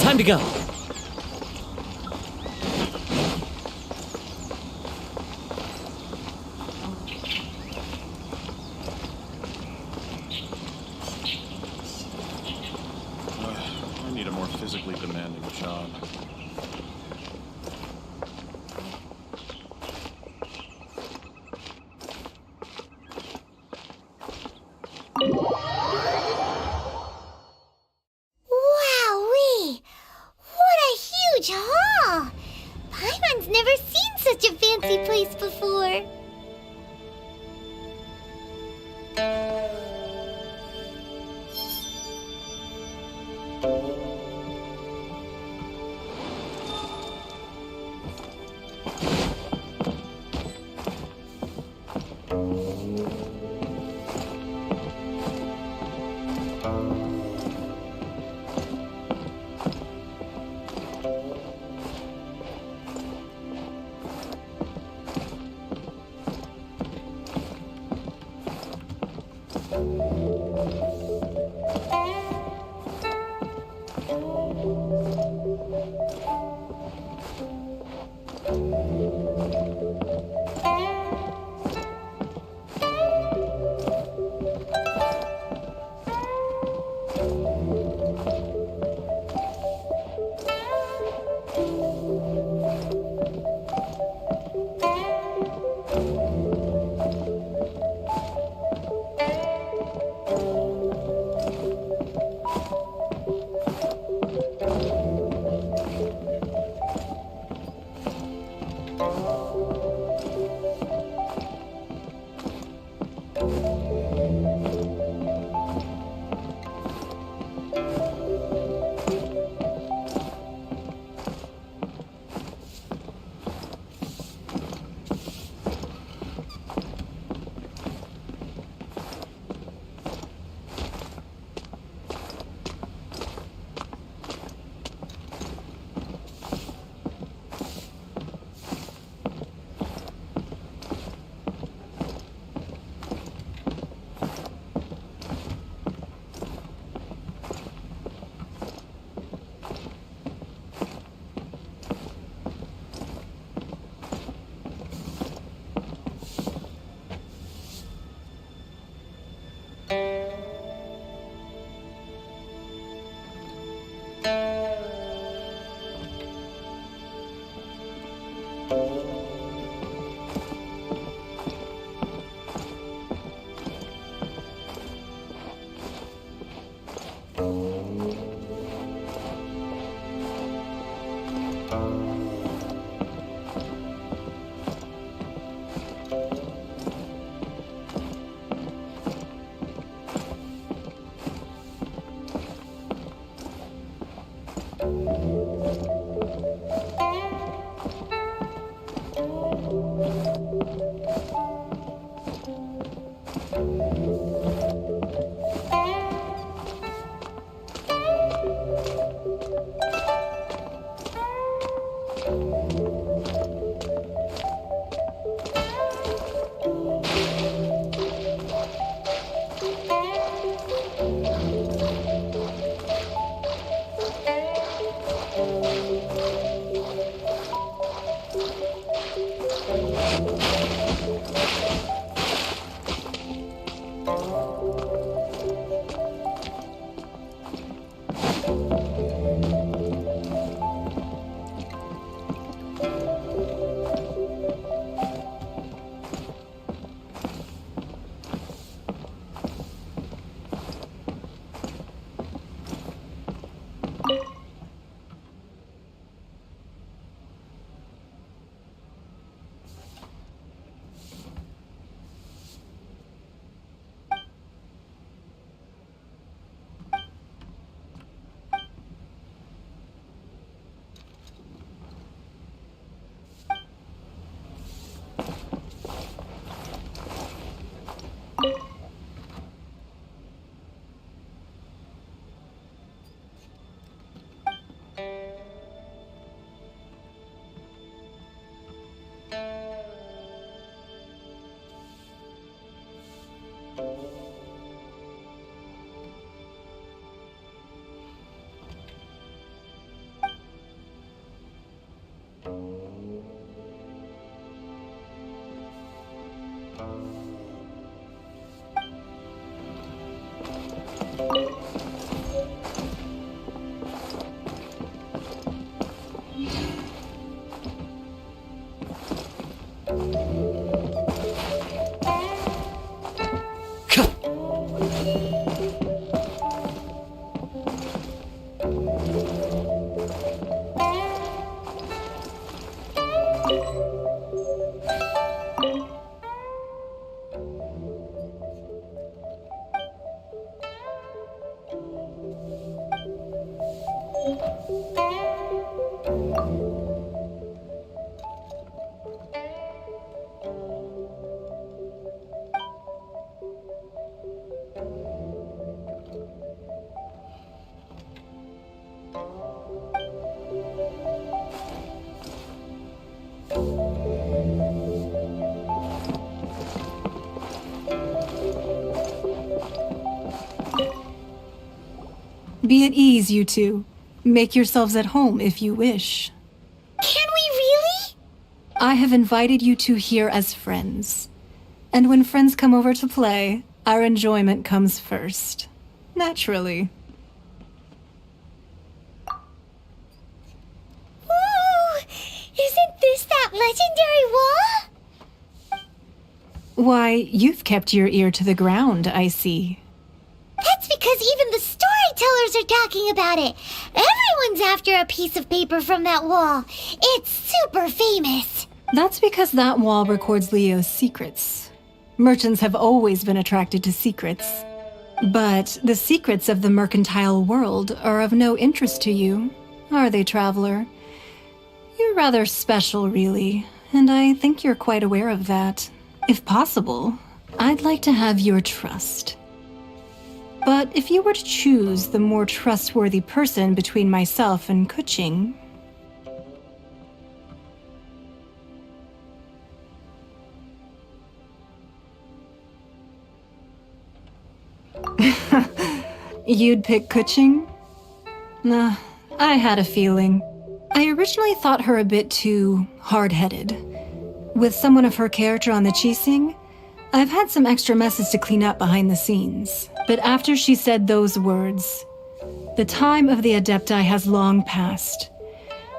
Time to go. I need a more physically demanding job. Wowee! What a huge hall! Paimon's never seen such a fancy place before. Be at ease, you two. Make yourselves at home if you wish. Can we really? I have invited you two here as friends. And when friends come over to play, our enjoyment comes first. Naturally. Ooh! Isn't this that legendary wall? Why, you've kept your ear to the ground, I see. That's because even the storytellers are talking about it. Everyone's after a piece of paper from that wall. It's super famous. That's because that wall records Leo's secrets. Merchants have always been attracted to secrets. But the secrets of the mercantile world are of no interest to you, are they, traveler? You're rather special, really, and I think you're quite aware of that. If possible, I'd like to have your trust. But if you were to choose the more trustworthy person between myself and Kuching... You'd pick Kuching? Nah, I had a feeling. I originally thought her a bit too hard-headed. With someone of her character on the Qixing, I've had some extra messes to clean up behind the scenes. But after she said those words, the time of the Adepti has long passed.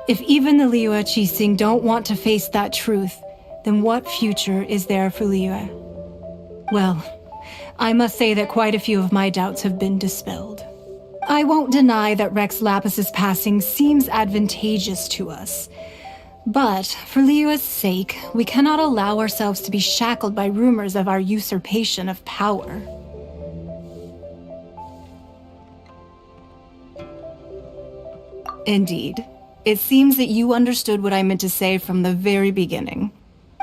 If even the Liyue Qixing don't want to face that truth, then what future is there for Liyue? Well, I must say that quite a few of my doubts have been dispelled. I won't deny that Rex Lapis's passing seems advantageous to us. But, for Liyue's sake, we cannot allow ourselves to be shackled by rumors of our usurpation of power. Indeed. It seems that you understood what I meant to say from the very beginning.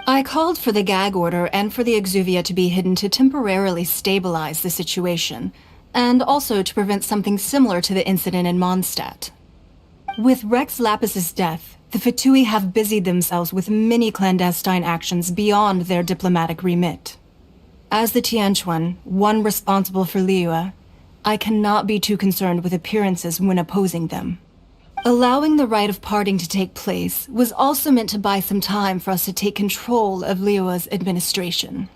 I called for the gag order and for the Exuvia to be hidden to temporarily stabilize the situation, and also to prevent something similar to the incident in Mondstadt. With Rex Lapis's death, The Fatui have busied themselves with many clandestine actions beyond their diplomatic remit. As the Tianquan, one responsible for Liyue, I cannot be too concerned with appearances when opposing them. Allowing the rite of parting to take place was also meant to buy some time for us to take control of Liyue's administration.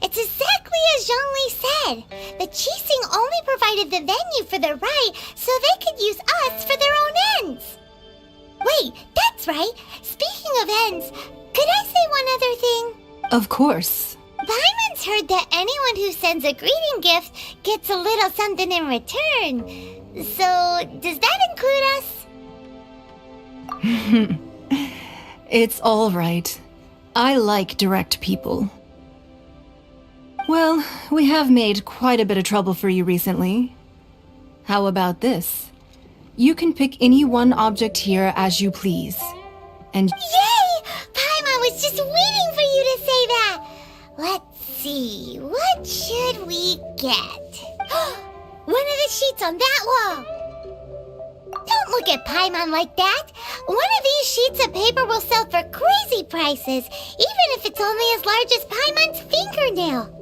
It's exactly as Zhongli said. The Qixing only provided the venue for their rite so they could use us for their own ends. Wait, that's right. Speaking of ends, could I say one other thing? Of course. Paimon's heard that anyone who sends a greeting gift gets a little something in return. So, does that include us? It's all right. I like direct people. Well, we have made quite a bit of trouble for you recently. How about this? You can pick any one object here as you please. And Yay! Paimon was just waiting for you to say that! Let's see, what should we get? One of the sheets on that wall! Don't look at Paimon like that! One of these sheets of paper will sell for crazy prices, even if it's only as large as Paimon's fingernail.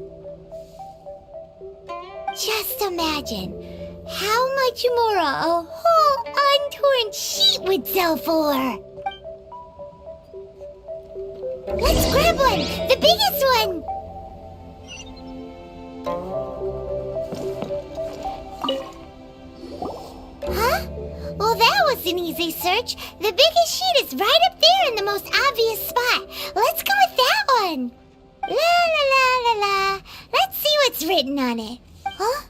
Just imagine how much more a whole untorn sheet would sell for. Let's grab one, the biggest one. Huh? Well, that was an easy search. The biggest sheet is right up there in the most obvious spot. Let's go with that one. La la la la la. Let's see what's written on it. Huh?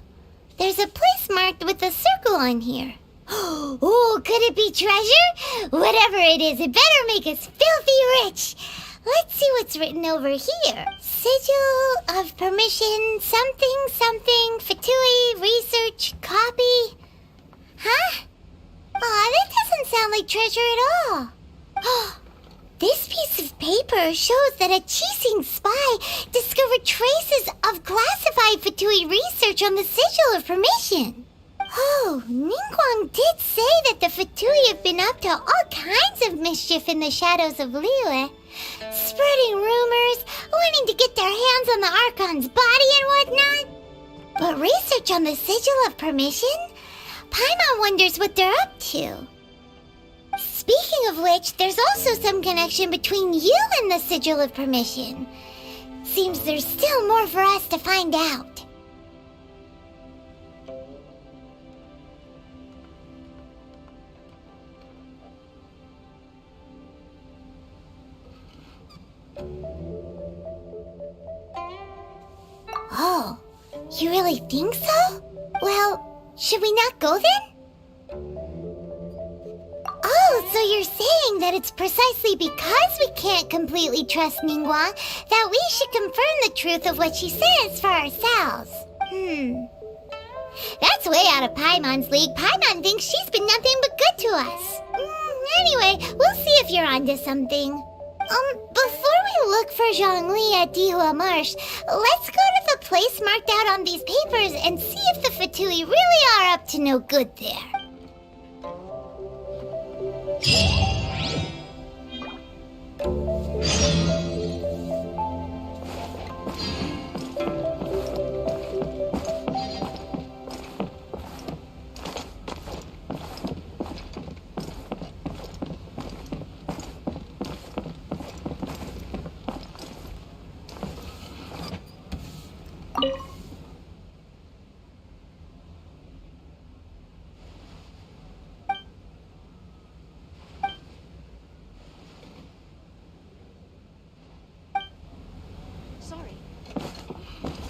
There's a place marked with a circle on here. Oh, could it be treasure? Whatever it is, it better make us filthy rich. Let's see what's written over here. Sigil of permission, something, something, Fatui, research, copy. Huh? Aw, that doesn't sound like treasure at all. This piece of paper shows that a Qixing spy discovered traces of classified Fatui research on the Sigil of Permission. Oh, Ningguang did say that the Fatui have been up to all kinds of mischief in the shadows of Liyue, spreading rumors, wanting to get their hands on the Archon's body and whatnot. But research on the Sigil of Permission? Paimon wonders what they're up to. Speaking of which, there's also some connection between you and the Sigil of Permission. Seems there's still more for us to find out. Oh, you really think so? Well, should we not go then? Oh, so you're saying that it's precisely because we can't completely trust Ningguang that we should confirm the truth of what she says for ourselves. That's way out of Paimon's league. Paimon thinks she's been nothing but good to us. Anyway, we'll see if you're onto something. Before we look for Zhongli at Dihua Marsh, let's go to the place marked out on these papers and see if the Fatui really are up to no good there.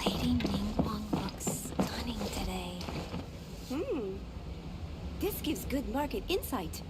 Lady Ningguang looks stunning today. This gives good market insight.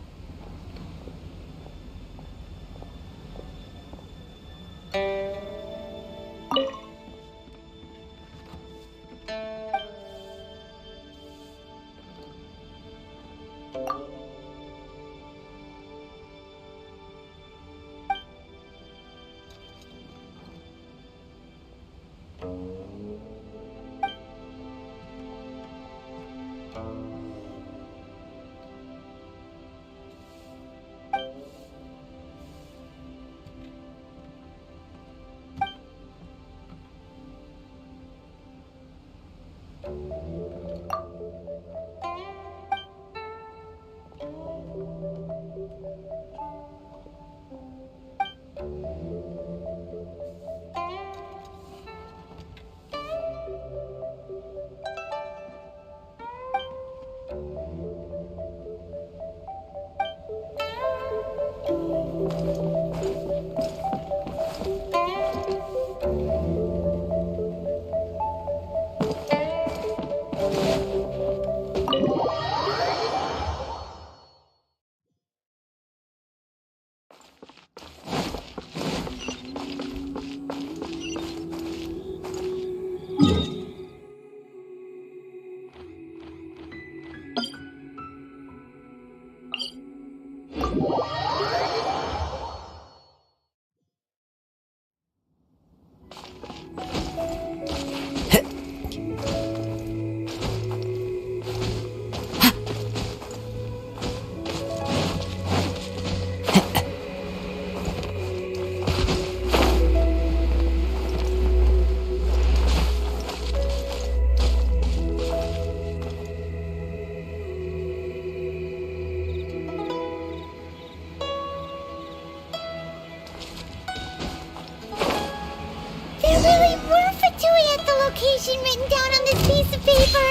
information written down on this piece of paper.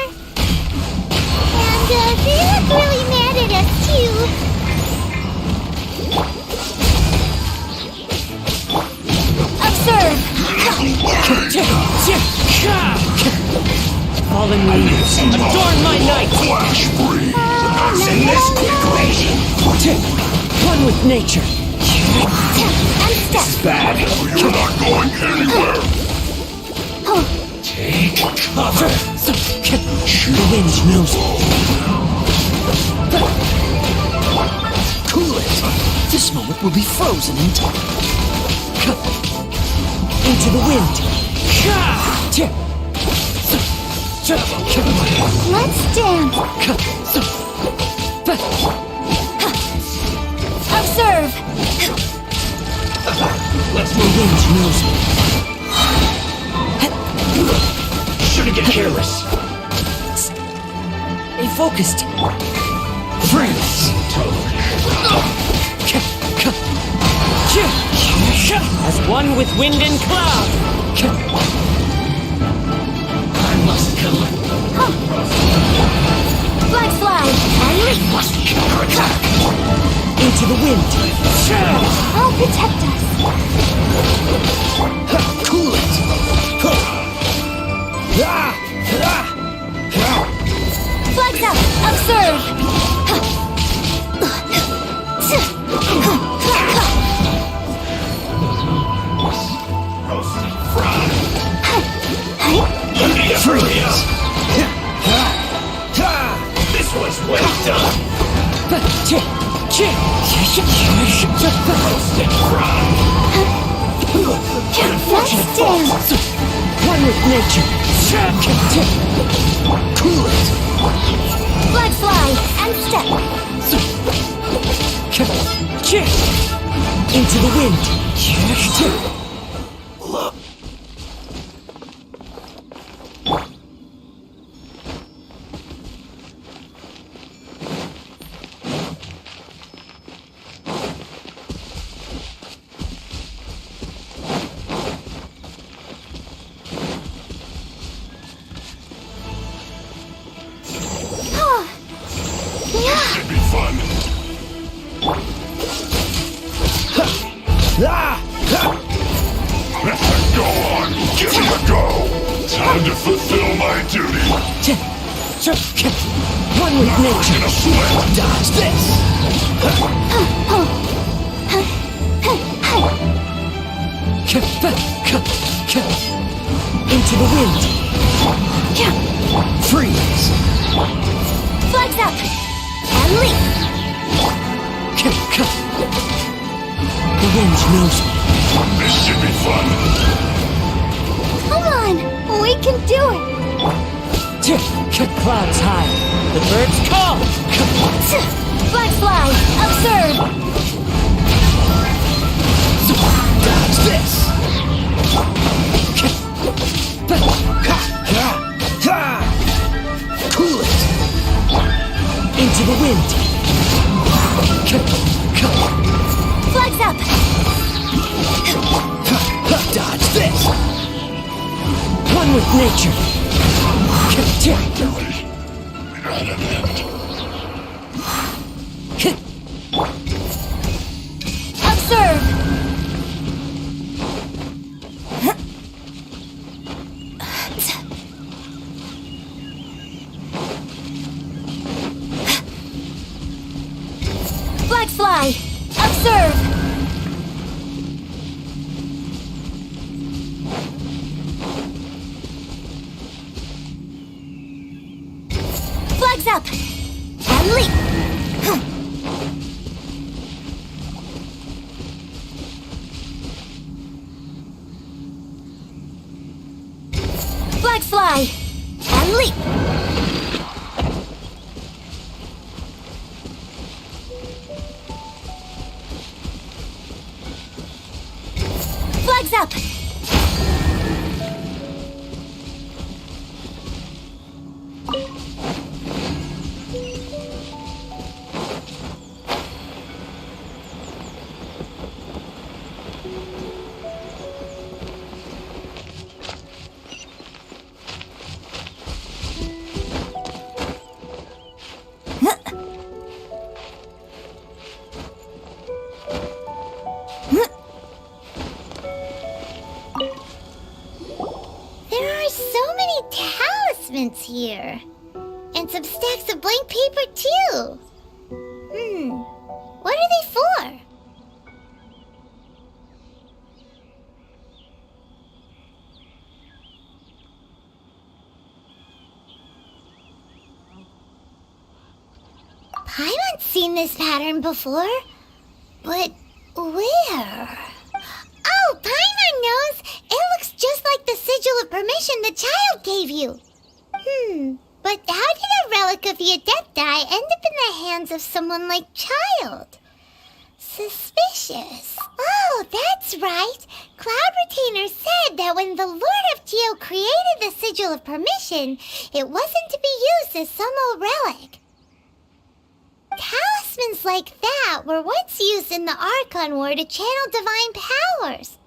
And they look really mad at us, too. Observe! Fallen leaves, adorn my night! In this equation! One with nature! And step! Bad! You're not going anywhere! Take cover! The wind knows it! Cool it! This moment will be frozen in time! Into the wind! Let's dance! Observe! Let's move wind knows it! Shouldn't get careless! Stay focused! Freeze! As one with wind and cloud! I must come. Flag slide! And leap! Must counterattack! Into the wind! I'll protect us! Cool it! Flags up! Observe! Freeze! This was well done! Roasted fry! Let's dance! One with nature! Cool it! Flag slide! And step! Into the wind! Should be fun. Go on, give it a go. Time to fulfill my duty. One with nature. In a sweat. Dodge this. Into the wind. Freeze. Flags up! And leap! The wind knows me. This should be fun. Come on! We can do it! Clouds high. The birds call. Flag slide! Observe! Dodge this. Cool it. Into the wind. Flags up! Dodge this. One with nature. At an end. Observe! Flag fly! Observe! Flags up! And leap! Flags fly! And leap! Flags up! parchments here. And some stacks of blank paper, too. What are they for? Paimon's seen this pattern before. But where? Oh, Paimon knows! It looks just like the sigil of permission the child gave you. But how did a relic of the Adepti end up in the hands of someone like Child? Suspicious. Oh, that's right. Cloud Retainer said that when the Lord of Geo created the sigil of permission, it wasn't to be used as some old relic. Talismans like that were once used in the Archon War to channel divine powers.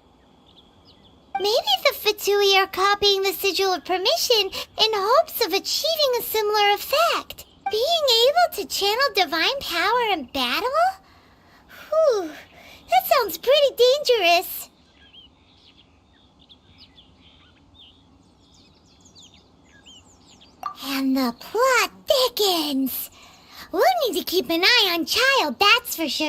Maybe the Fatui are copying the sigil of permission in hopes of achieving a similar effect. Being able to channel divine power in battle? Whew, that sounds pretty dangerous. And the plot thickens. We'll need to keep an eye on Child, that's for sure.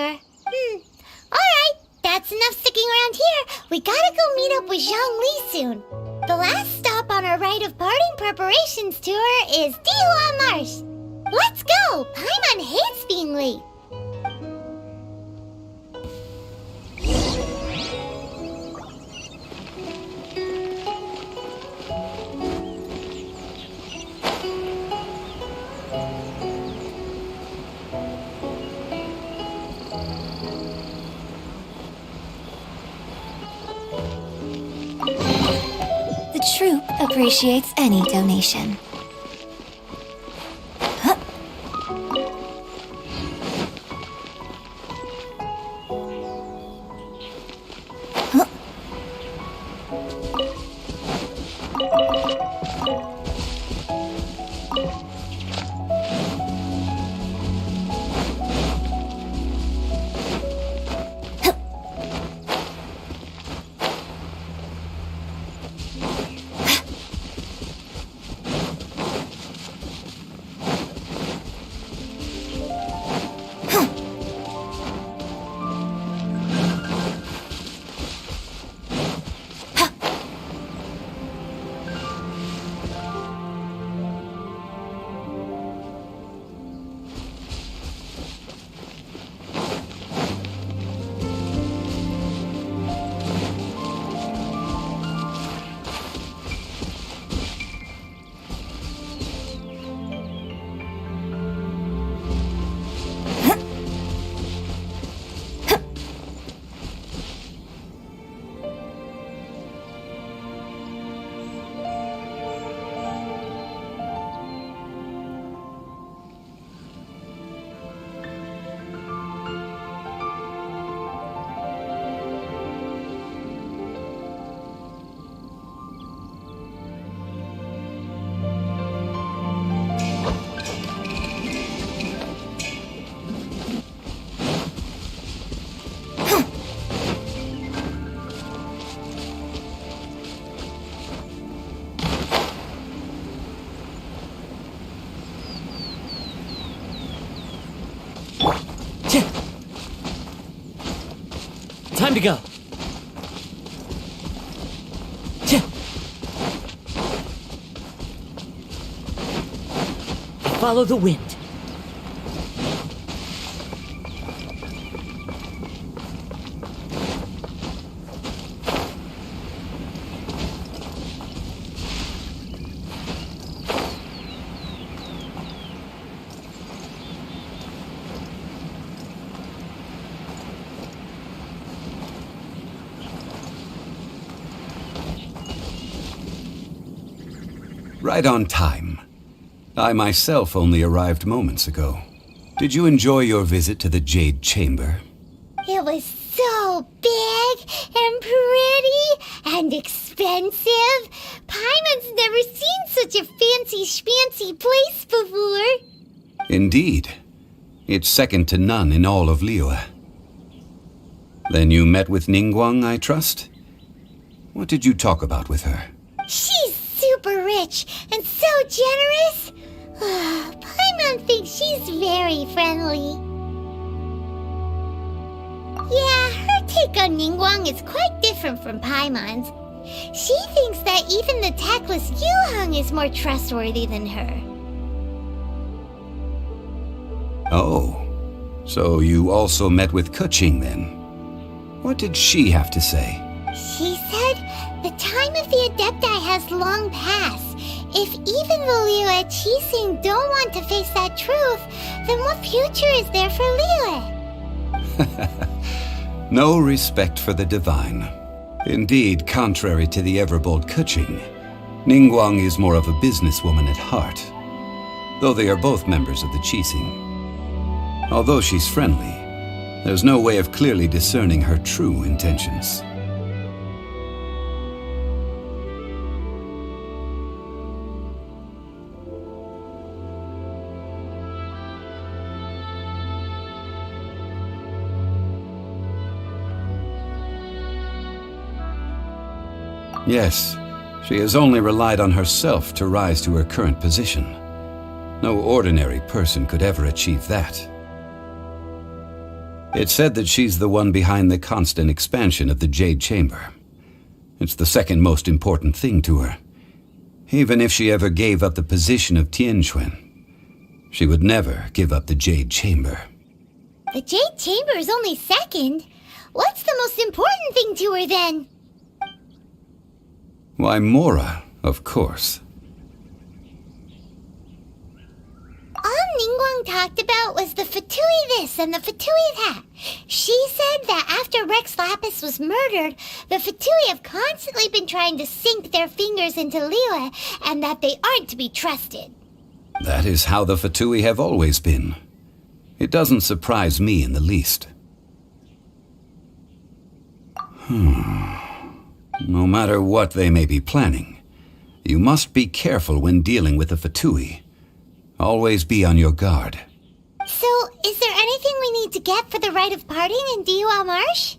Alright, that's enough sticking around here. We gotta go meet up with Zhongli soon. The last stop on our rite of parting preparations tour is Dihua Marsh. Let's go! Paimon hates being late. The troop appreciates any donation. Time to go. Follow the wind. Right on time. I myself only arrived moments ago. Did you enjoy your visit to the Jade Chamber? It was so big and pretty and expensive. Paimon's never seen such a fancy schmancy place before. Indeed. It's second to none in all of Liyue. Then you met with Ningguang, I trust? What did you talk about with her? She's super super rich and so generous. Paimon thinks she's very friendly. Yeah, her take on Ningguang is quite different from Paimon's. She thinks that even the tactless Yuheng is more trustworthy than her. Oh, so you also met with Keqing then? What did she have to say? She said the time of the Adepti has long passed. If even the Liu at Qixing don't want to face that truth, then what future is there for Liu? No respect for the divine. Indeed, contrary to the ever-bold Keqing, Ningguang is more of a businesswoman at heart, though they are both members of the Qixing. Although she's friendly, there's no way of clearly discerning her true intentions. Yes, she has only relied on herself to rise to her current position. No ordinary person could ever achieve that. It's said that she's the one behind the constant expansion of the Jade Chamber. It's the second most important thing to her. Even if she ever gave up the position of Tianquan, she would never give up the Jade Chamber. The Jade Chamber is only second. What's the most important thing to her then? Why, Mora, of course. All Ningguang talked about was the Fatui this and the Fatui that. She said that after Rex Lapis was murdered, the Fatui have constantly been trying to sink their fingers into Liyue, and that they aren't to be trusted. That is how the Fatui have always been. It doesn't surprise me in the least. No matter what they may be planning, you must be careful when dealing with the Fatui. Always be on your guard. So, is there anything we need to get for the rite of parting in Diwa Marsh?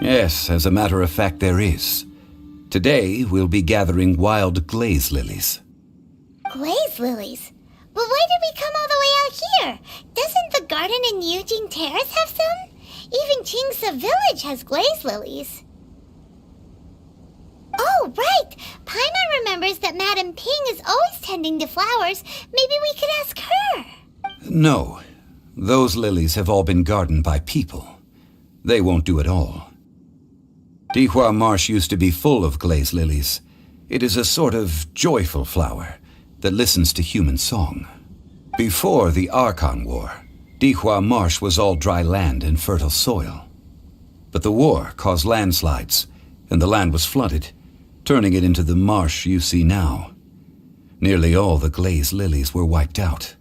Yes, as a matter of fact, there is. Today, we'll be gathering wild glaze lilies. Glaze lilies? But why did we come all the way out here? Doesn't the garden in Eugene Terrace have some? Even Chingsa Village has glaze lilies. Oh, right! Paimon remembers that Madame Ping is always tending to flowers. Maybe we could ask her. No. Those lilies have all been gardened by people. They won't do it all. Dihua Marsh used to be full of glaze lilies. It is a sort of joyful flower that listens to human song. Before the Archon War, Dihua Marsh was all dry land and fertile soil. But the war caused landslides, and the land was flooded, turning it into the marsh you see now. Nearly all the glaze lilies were wiped out.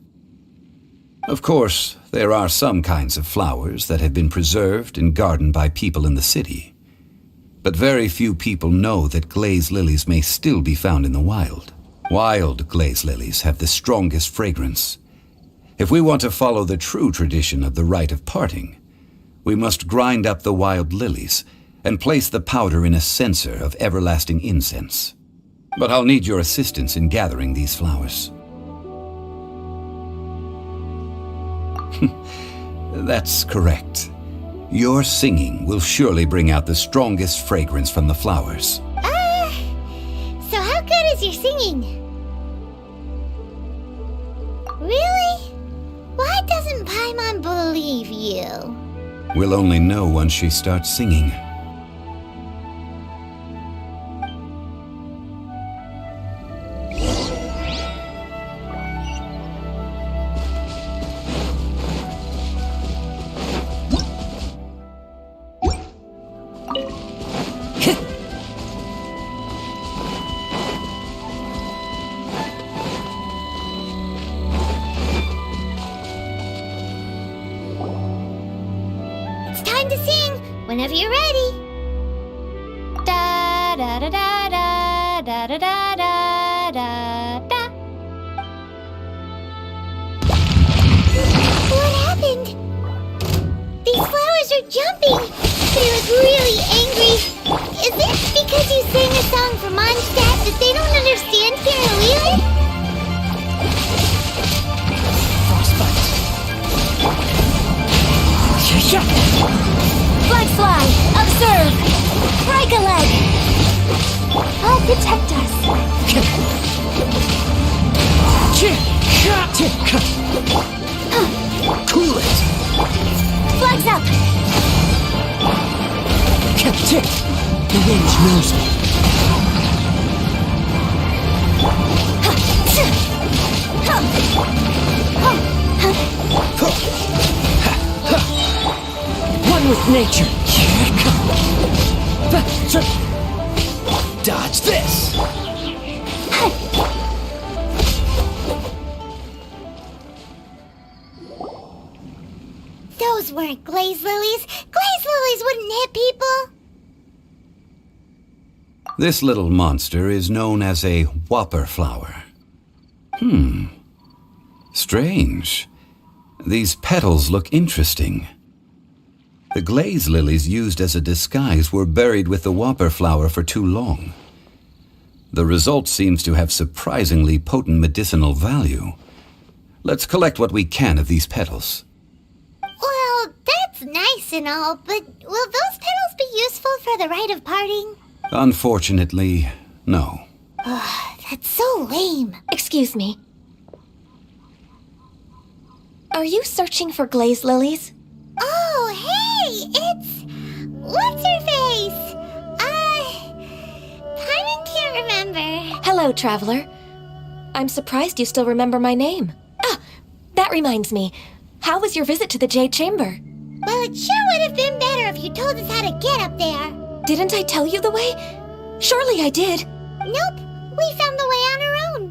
Of course, there are some kinds of flowers that have been preserved and gardened by people in the city. But very few people know that glaze lilies may still be found in the wild. Wild glaze lilies have the strongest fragrance. If we want to follow the true tradition of the rite of parting, we must grind up the wild lilies and place the powder in a censer of everlasting incense. But I'll need your assistance in gathering these flowers. That's correct. Your singing will surely bring out the strongest fragrance from the flowers. So how good is your singing? Really? Why doesn't Paimon believe you? We'll only know once she starts singing. It's time to sing, whenever you're ready. Da da da da da da da da da da da. What happened? These flowers are jumping. They look really angry. Is it because you sang a song for Mondstadt that they don't understand Carolina? Frostbite. Flag fly, observe. Break a leg. I'll protect us. Cool it. Flags up. The wind knows me. One with nature. Dodge this. Those weren't glaze lilies. Glaze lilies wouldn't hit people. This little monster is known as a whopper flower. Strange. These petals look interesting. The glaze lilies used as a disguise were buried with the whopper flower for too long. The result seems to have surprisingly potent medicinal value. Let's collect what we can of these petals. Well, that's nice and all, but will those petals be useful for the rite of parting? Unfortunately, no. That's so lame. Excuse me. Are you searching for glaze lilies? Oh, hey! It's... what's her face? Paimon can't remember. Hello, traveler. I'm surprised you still remember my name. Ah, that reminds me. How was your visit to the Jade Chamber? Well, it sure would have been better if you told us how to get up there. Didn't I tell you the way? Surely I did. Nope, we found the way on our own.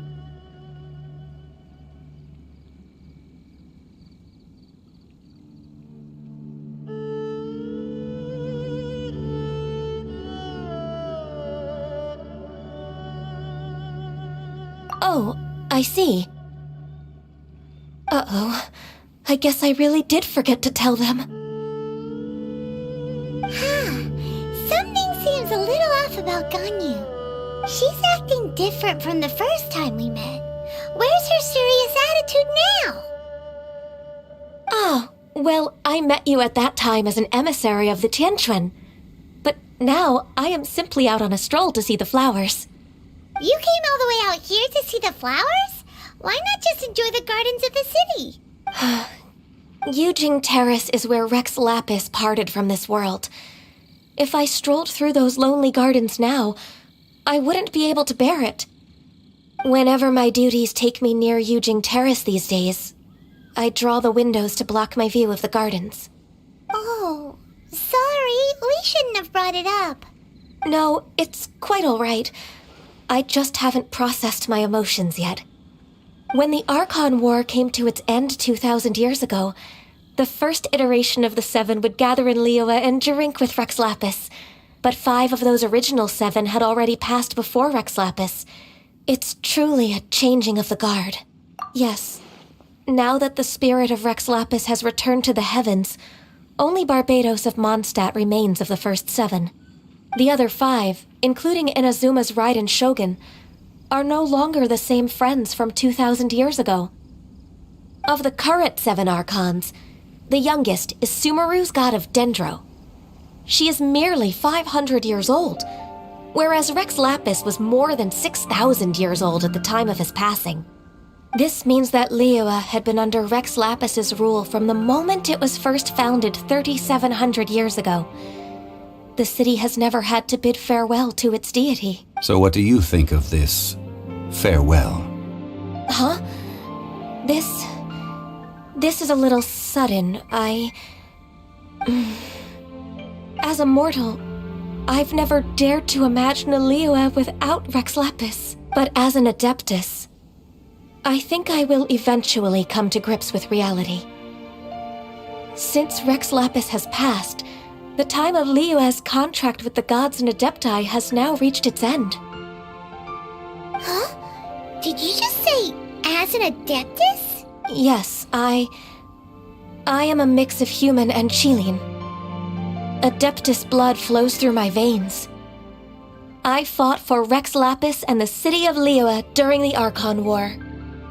Oh, I see. Uh-oh. I guess I really did forget to tell them. about Ganyu. She's acting different from the first time we met. Where's her serious attitude now? Oh, well, I met you at that time as an emissary of the Tianquan. But now I am simply out on a stroll to see the flowers. You came all the way out here to see the flowers? Why not just enjoy the gardens of the city? Yujing Terrace is where Rex Lapis parted from this world. If I strolled through those lonely gardens now, I wouldn't be able to bear it. Whenever my duties take me near Yujing Terrace these days, I draw the windows to block my view of the gardens. Oh, sorry, we shouldn't have brought it up. No, it's quite all right. I just haven't processed my emotions yet. When the Archon War came to its end 2,000 years ago, the first iteration of the Seven would gather in Liyue and drink with Rex Lapis. But 5 of those original 7 had already passed before Rex Lapis. It's truly a changing of the guard. Yes, now that the spirit of Rex Lapis has returned to the heavens, only Barbados of Mondstadt remains of the first 7. The other 5, including Inazuma's Raiden Shogun, are no longer the same friends from 2,000 years ago. Of the current 7 Archons, the youngest is Sumeru's god of Dendro. She is merely 500 years old, whereas Rex Lapis was more than 6,000 years old at the time of his passing. This means that Liyue had been under Rex Lapis's rule from the moment it was first founded 3,700 years ago. The city has never had to bid farewell to its deity. So what do you think of this farewell? Huh? This is a little sudden. As a mortal, I've never dared to imagine a Liyue without Rex Lapis. But as an Adeptus, I think I will eventually come to grips with reality. Since Rex Lapis has passed, the time of Liyue's contract with the gods and Adepti has now reached its end. Huh? Did you just say, as an Adeptus? Yes, I am a mix of human and Chilean. Adeptus blood flows through my veins. I fought for Rex Lapis and the city of Liyue during the Archon War.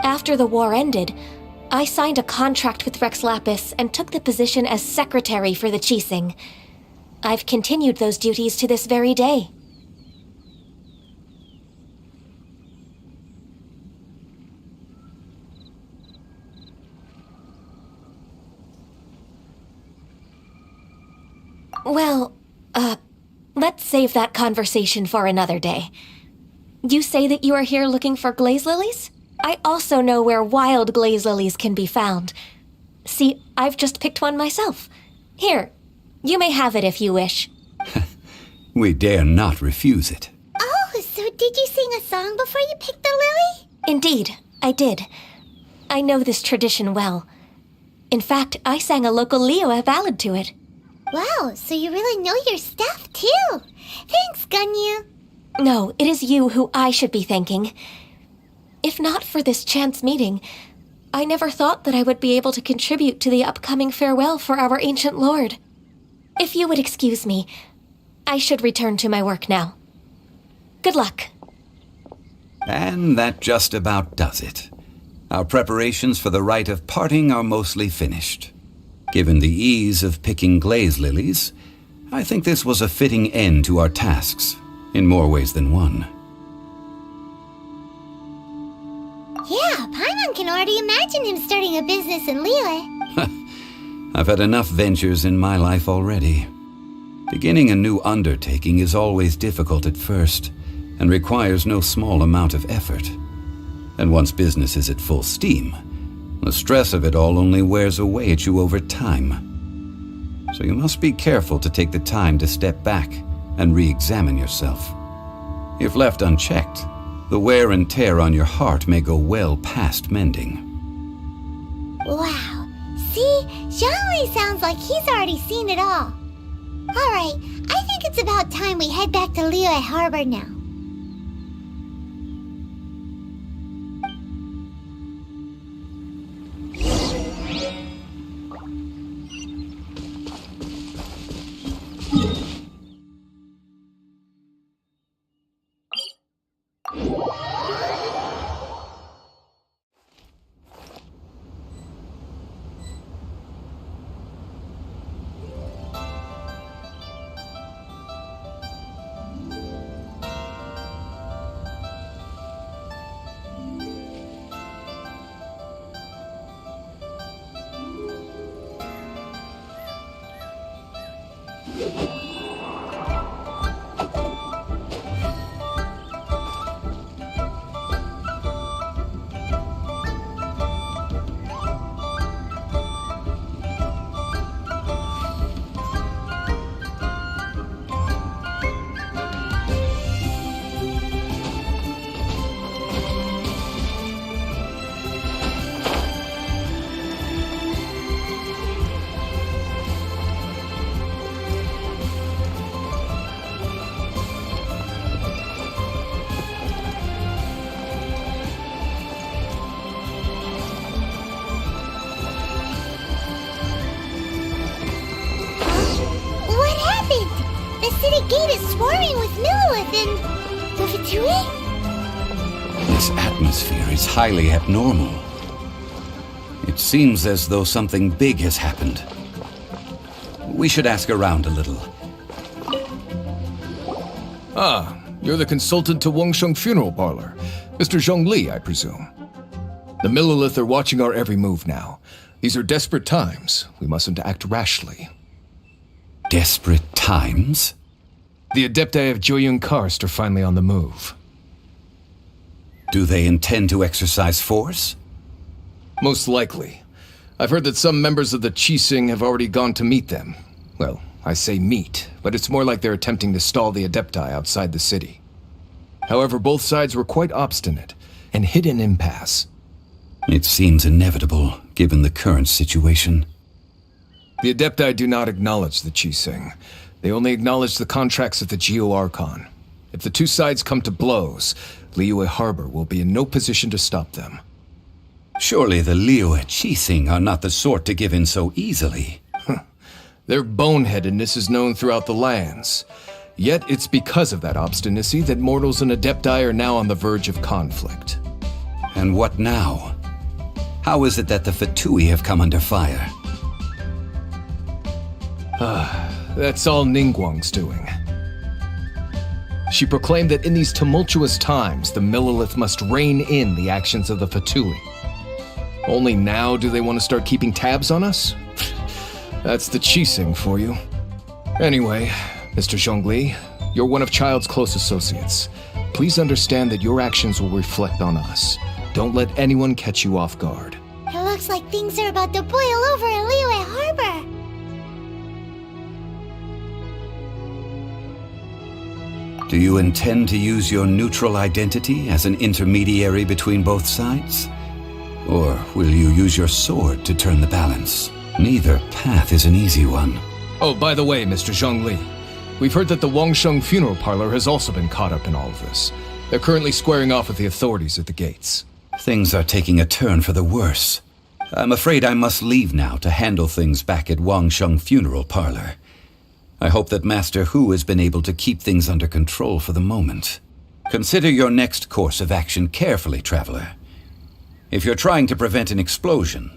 After the war ended, I signed a contract with Rex Lapis and took the position as secretary for the Qixing. I've continued those duties to this very day. Well, let's save that conversation for another day. You say that you are here looking for glaze lilies? I also know where wild glaze lilies can be found. See, I've just picked one myself. Here, you may have it if you wish. We dare not refuse it. Oh, so did you sing a song before you picked the lily? Indeed, I did. I know this tradition well. In fact, I sang a local Liyue ballad to it. Wow, so you really know your stuff, too. Thanks, Ganyu. No, it is you who I should be thanking. If not for this chance meeting, I never thought that I would be able to contribute to the upcoming farewell for our ancient lord. If you would excuse me, I should return to my work now. Good luck. And that just about does it. Our preparations for the rite of parting are mostly finished. Given the ease of picking glaze lilies, I think this was a fitting end to our tasks, in more ways than one. Yeah, Paimon can already imagine him starting a business in Liyue. I've had enough ventures in my life already. Beginning a new undertaking is always difficult at first, and requires no small amount of effort. And once business is at full steam, the stress of it all only wears away at you over time. So you must be careful to take the time to step back and re-examine yourself. If left unchecked, the wear and tear on your heart may go well past mending. Wow. See, Zhongli sounds like he's already seen it all. Alright, I think it's about time we head back to Liyue Harbor now. fleet is swarming with Lilith and the Fatui? This atmosphere is highly abnormal. It seems as though something big has happened. We should ask around a little. Ah, you're the consultant to Wangsheng Funeral Parlor. Mr. Zhongli, I presume. The Millilith are watching our every move now. These are desperate times. We mustn't act rashly. Desperate times? The Adepti of Joyun Karst are finally on the move. Do they intend to exercise force? Most likely. I've heard that some members of the Qixing have already gone to meet them. Well, I say meet, but it's more like they're attempting to stall the Adepti outside the city. However, both sides were quite obstinate and hit an impasse. It seems inevitable, given the current situation. The Adepti do not acknowledge the Qixing. They only acknowledge the contracts of the Geo-Archon. If the two sides come to blows, Liyue Harbor will be in no position to stop them. Surely the Liyue Qixing are not the sort to give in so easily. Their boneheadedness is known throughout the lands. Yet it's because of that obstinacy that mortals and Adepti are now on the verge of conflict. And what now? How is it that the Fatui have come under fire? That's all Ningguang's doing. She proclaimed that in these tumultuous times, the Millilith must rein in the actions of the Fatui. Only now do they want to start keeping tabs on us? That's the Qixing for you. Anyway, Mr. Zhongli, you're one of Child's close associates. Please understand that your actions will reflect on us. Don't let anyone catch you off guard. It looks like things are about to boil over in Liyue Harbor. Do you intend to use your neutral identity as an intermediary between both sides? Or will you use your sword to turn the balance? Neither path is an easy one. Oh, by the way, Mr. Zhongli, we've heard that the Wangsheng Funeral Parlor has also been caught up in all of this. They're currently squaring off with the authorities at the gates. Things are taking a turn for the worse. I'm afraid I must leave now to handle things back at Wangsheng Funeral Parlor. I hope that Master Hu has been able to keep things under control for the moment. Consider your next course of action carefully, Traveler. If you're trying to prevent an explosion,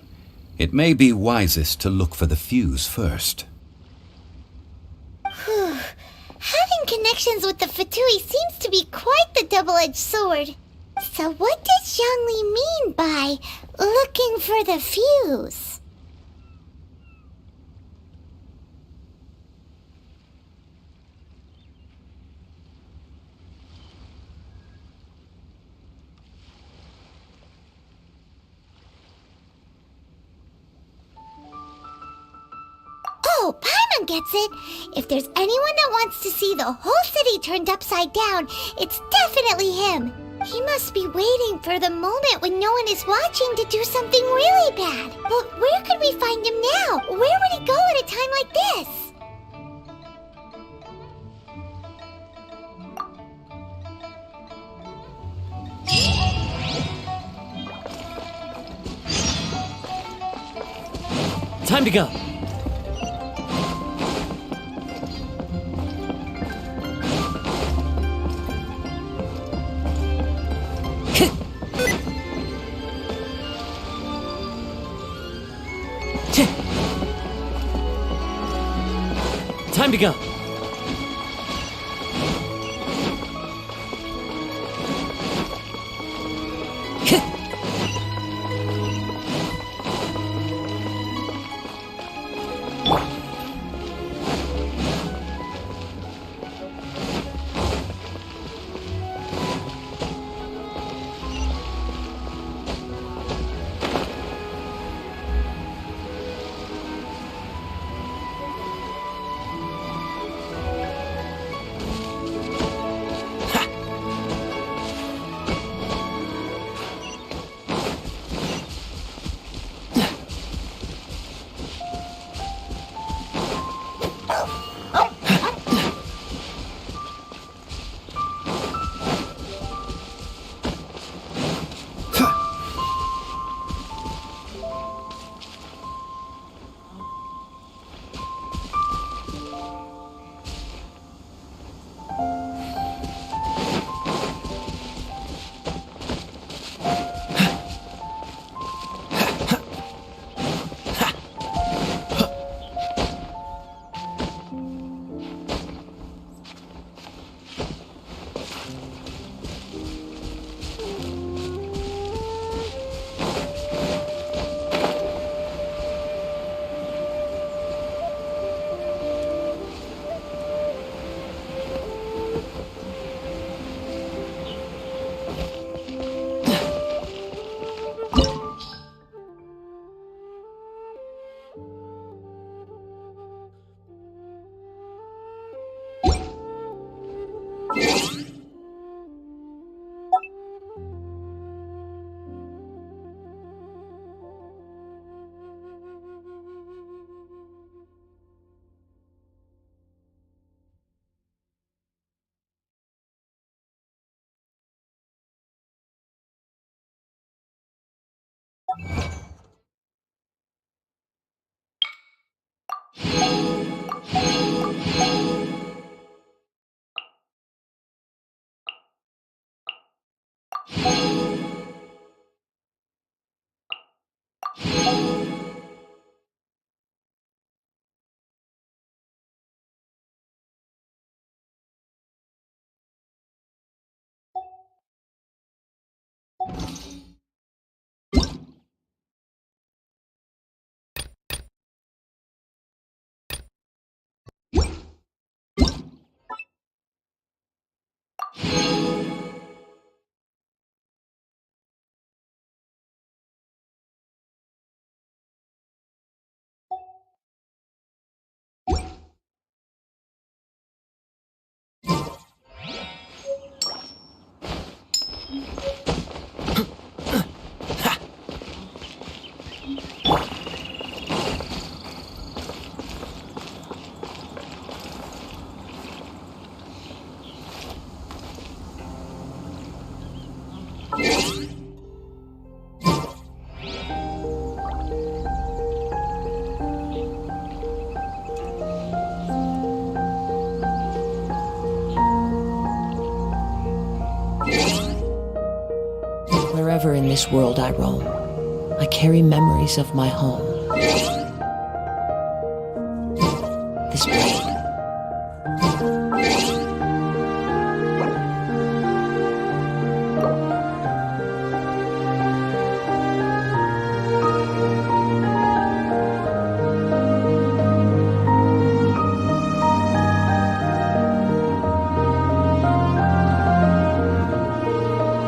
it may be wisest to look for the fuse first. Having connections with the Fatui seems to be quite the double-edged sword. So what does Zhongli mean by looking for the fuse? Oh, Paimon gets it! If there's anyone that wants to see the whole city turned upside down, it's definitely him! He must be waiting for the moment when no one is watching to do something really bad. But where could we find him now? Where would he go at a time like this? Time to go. Time to go. Wherever in this world I roam, I carry memories of my home.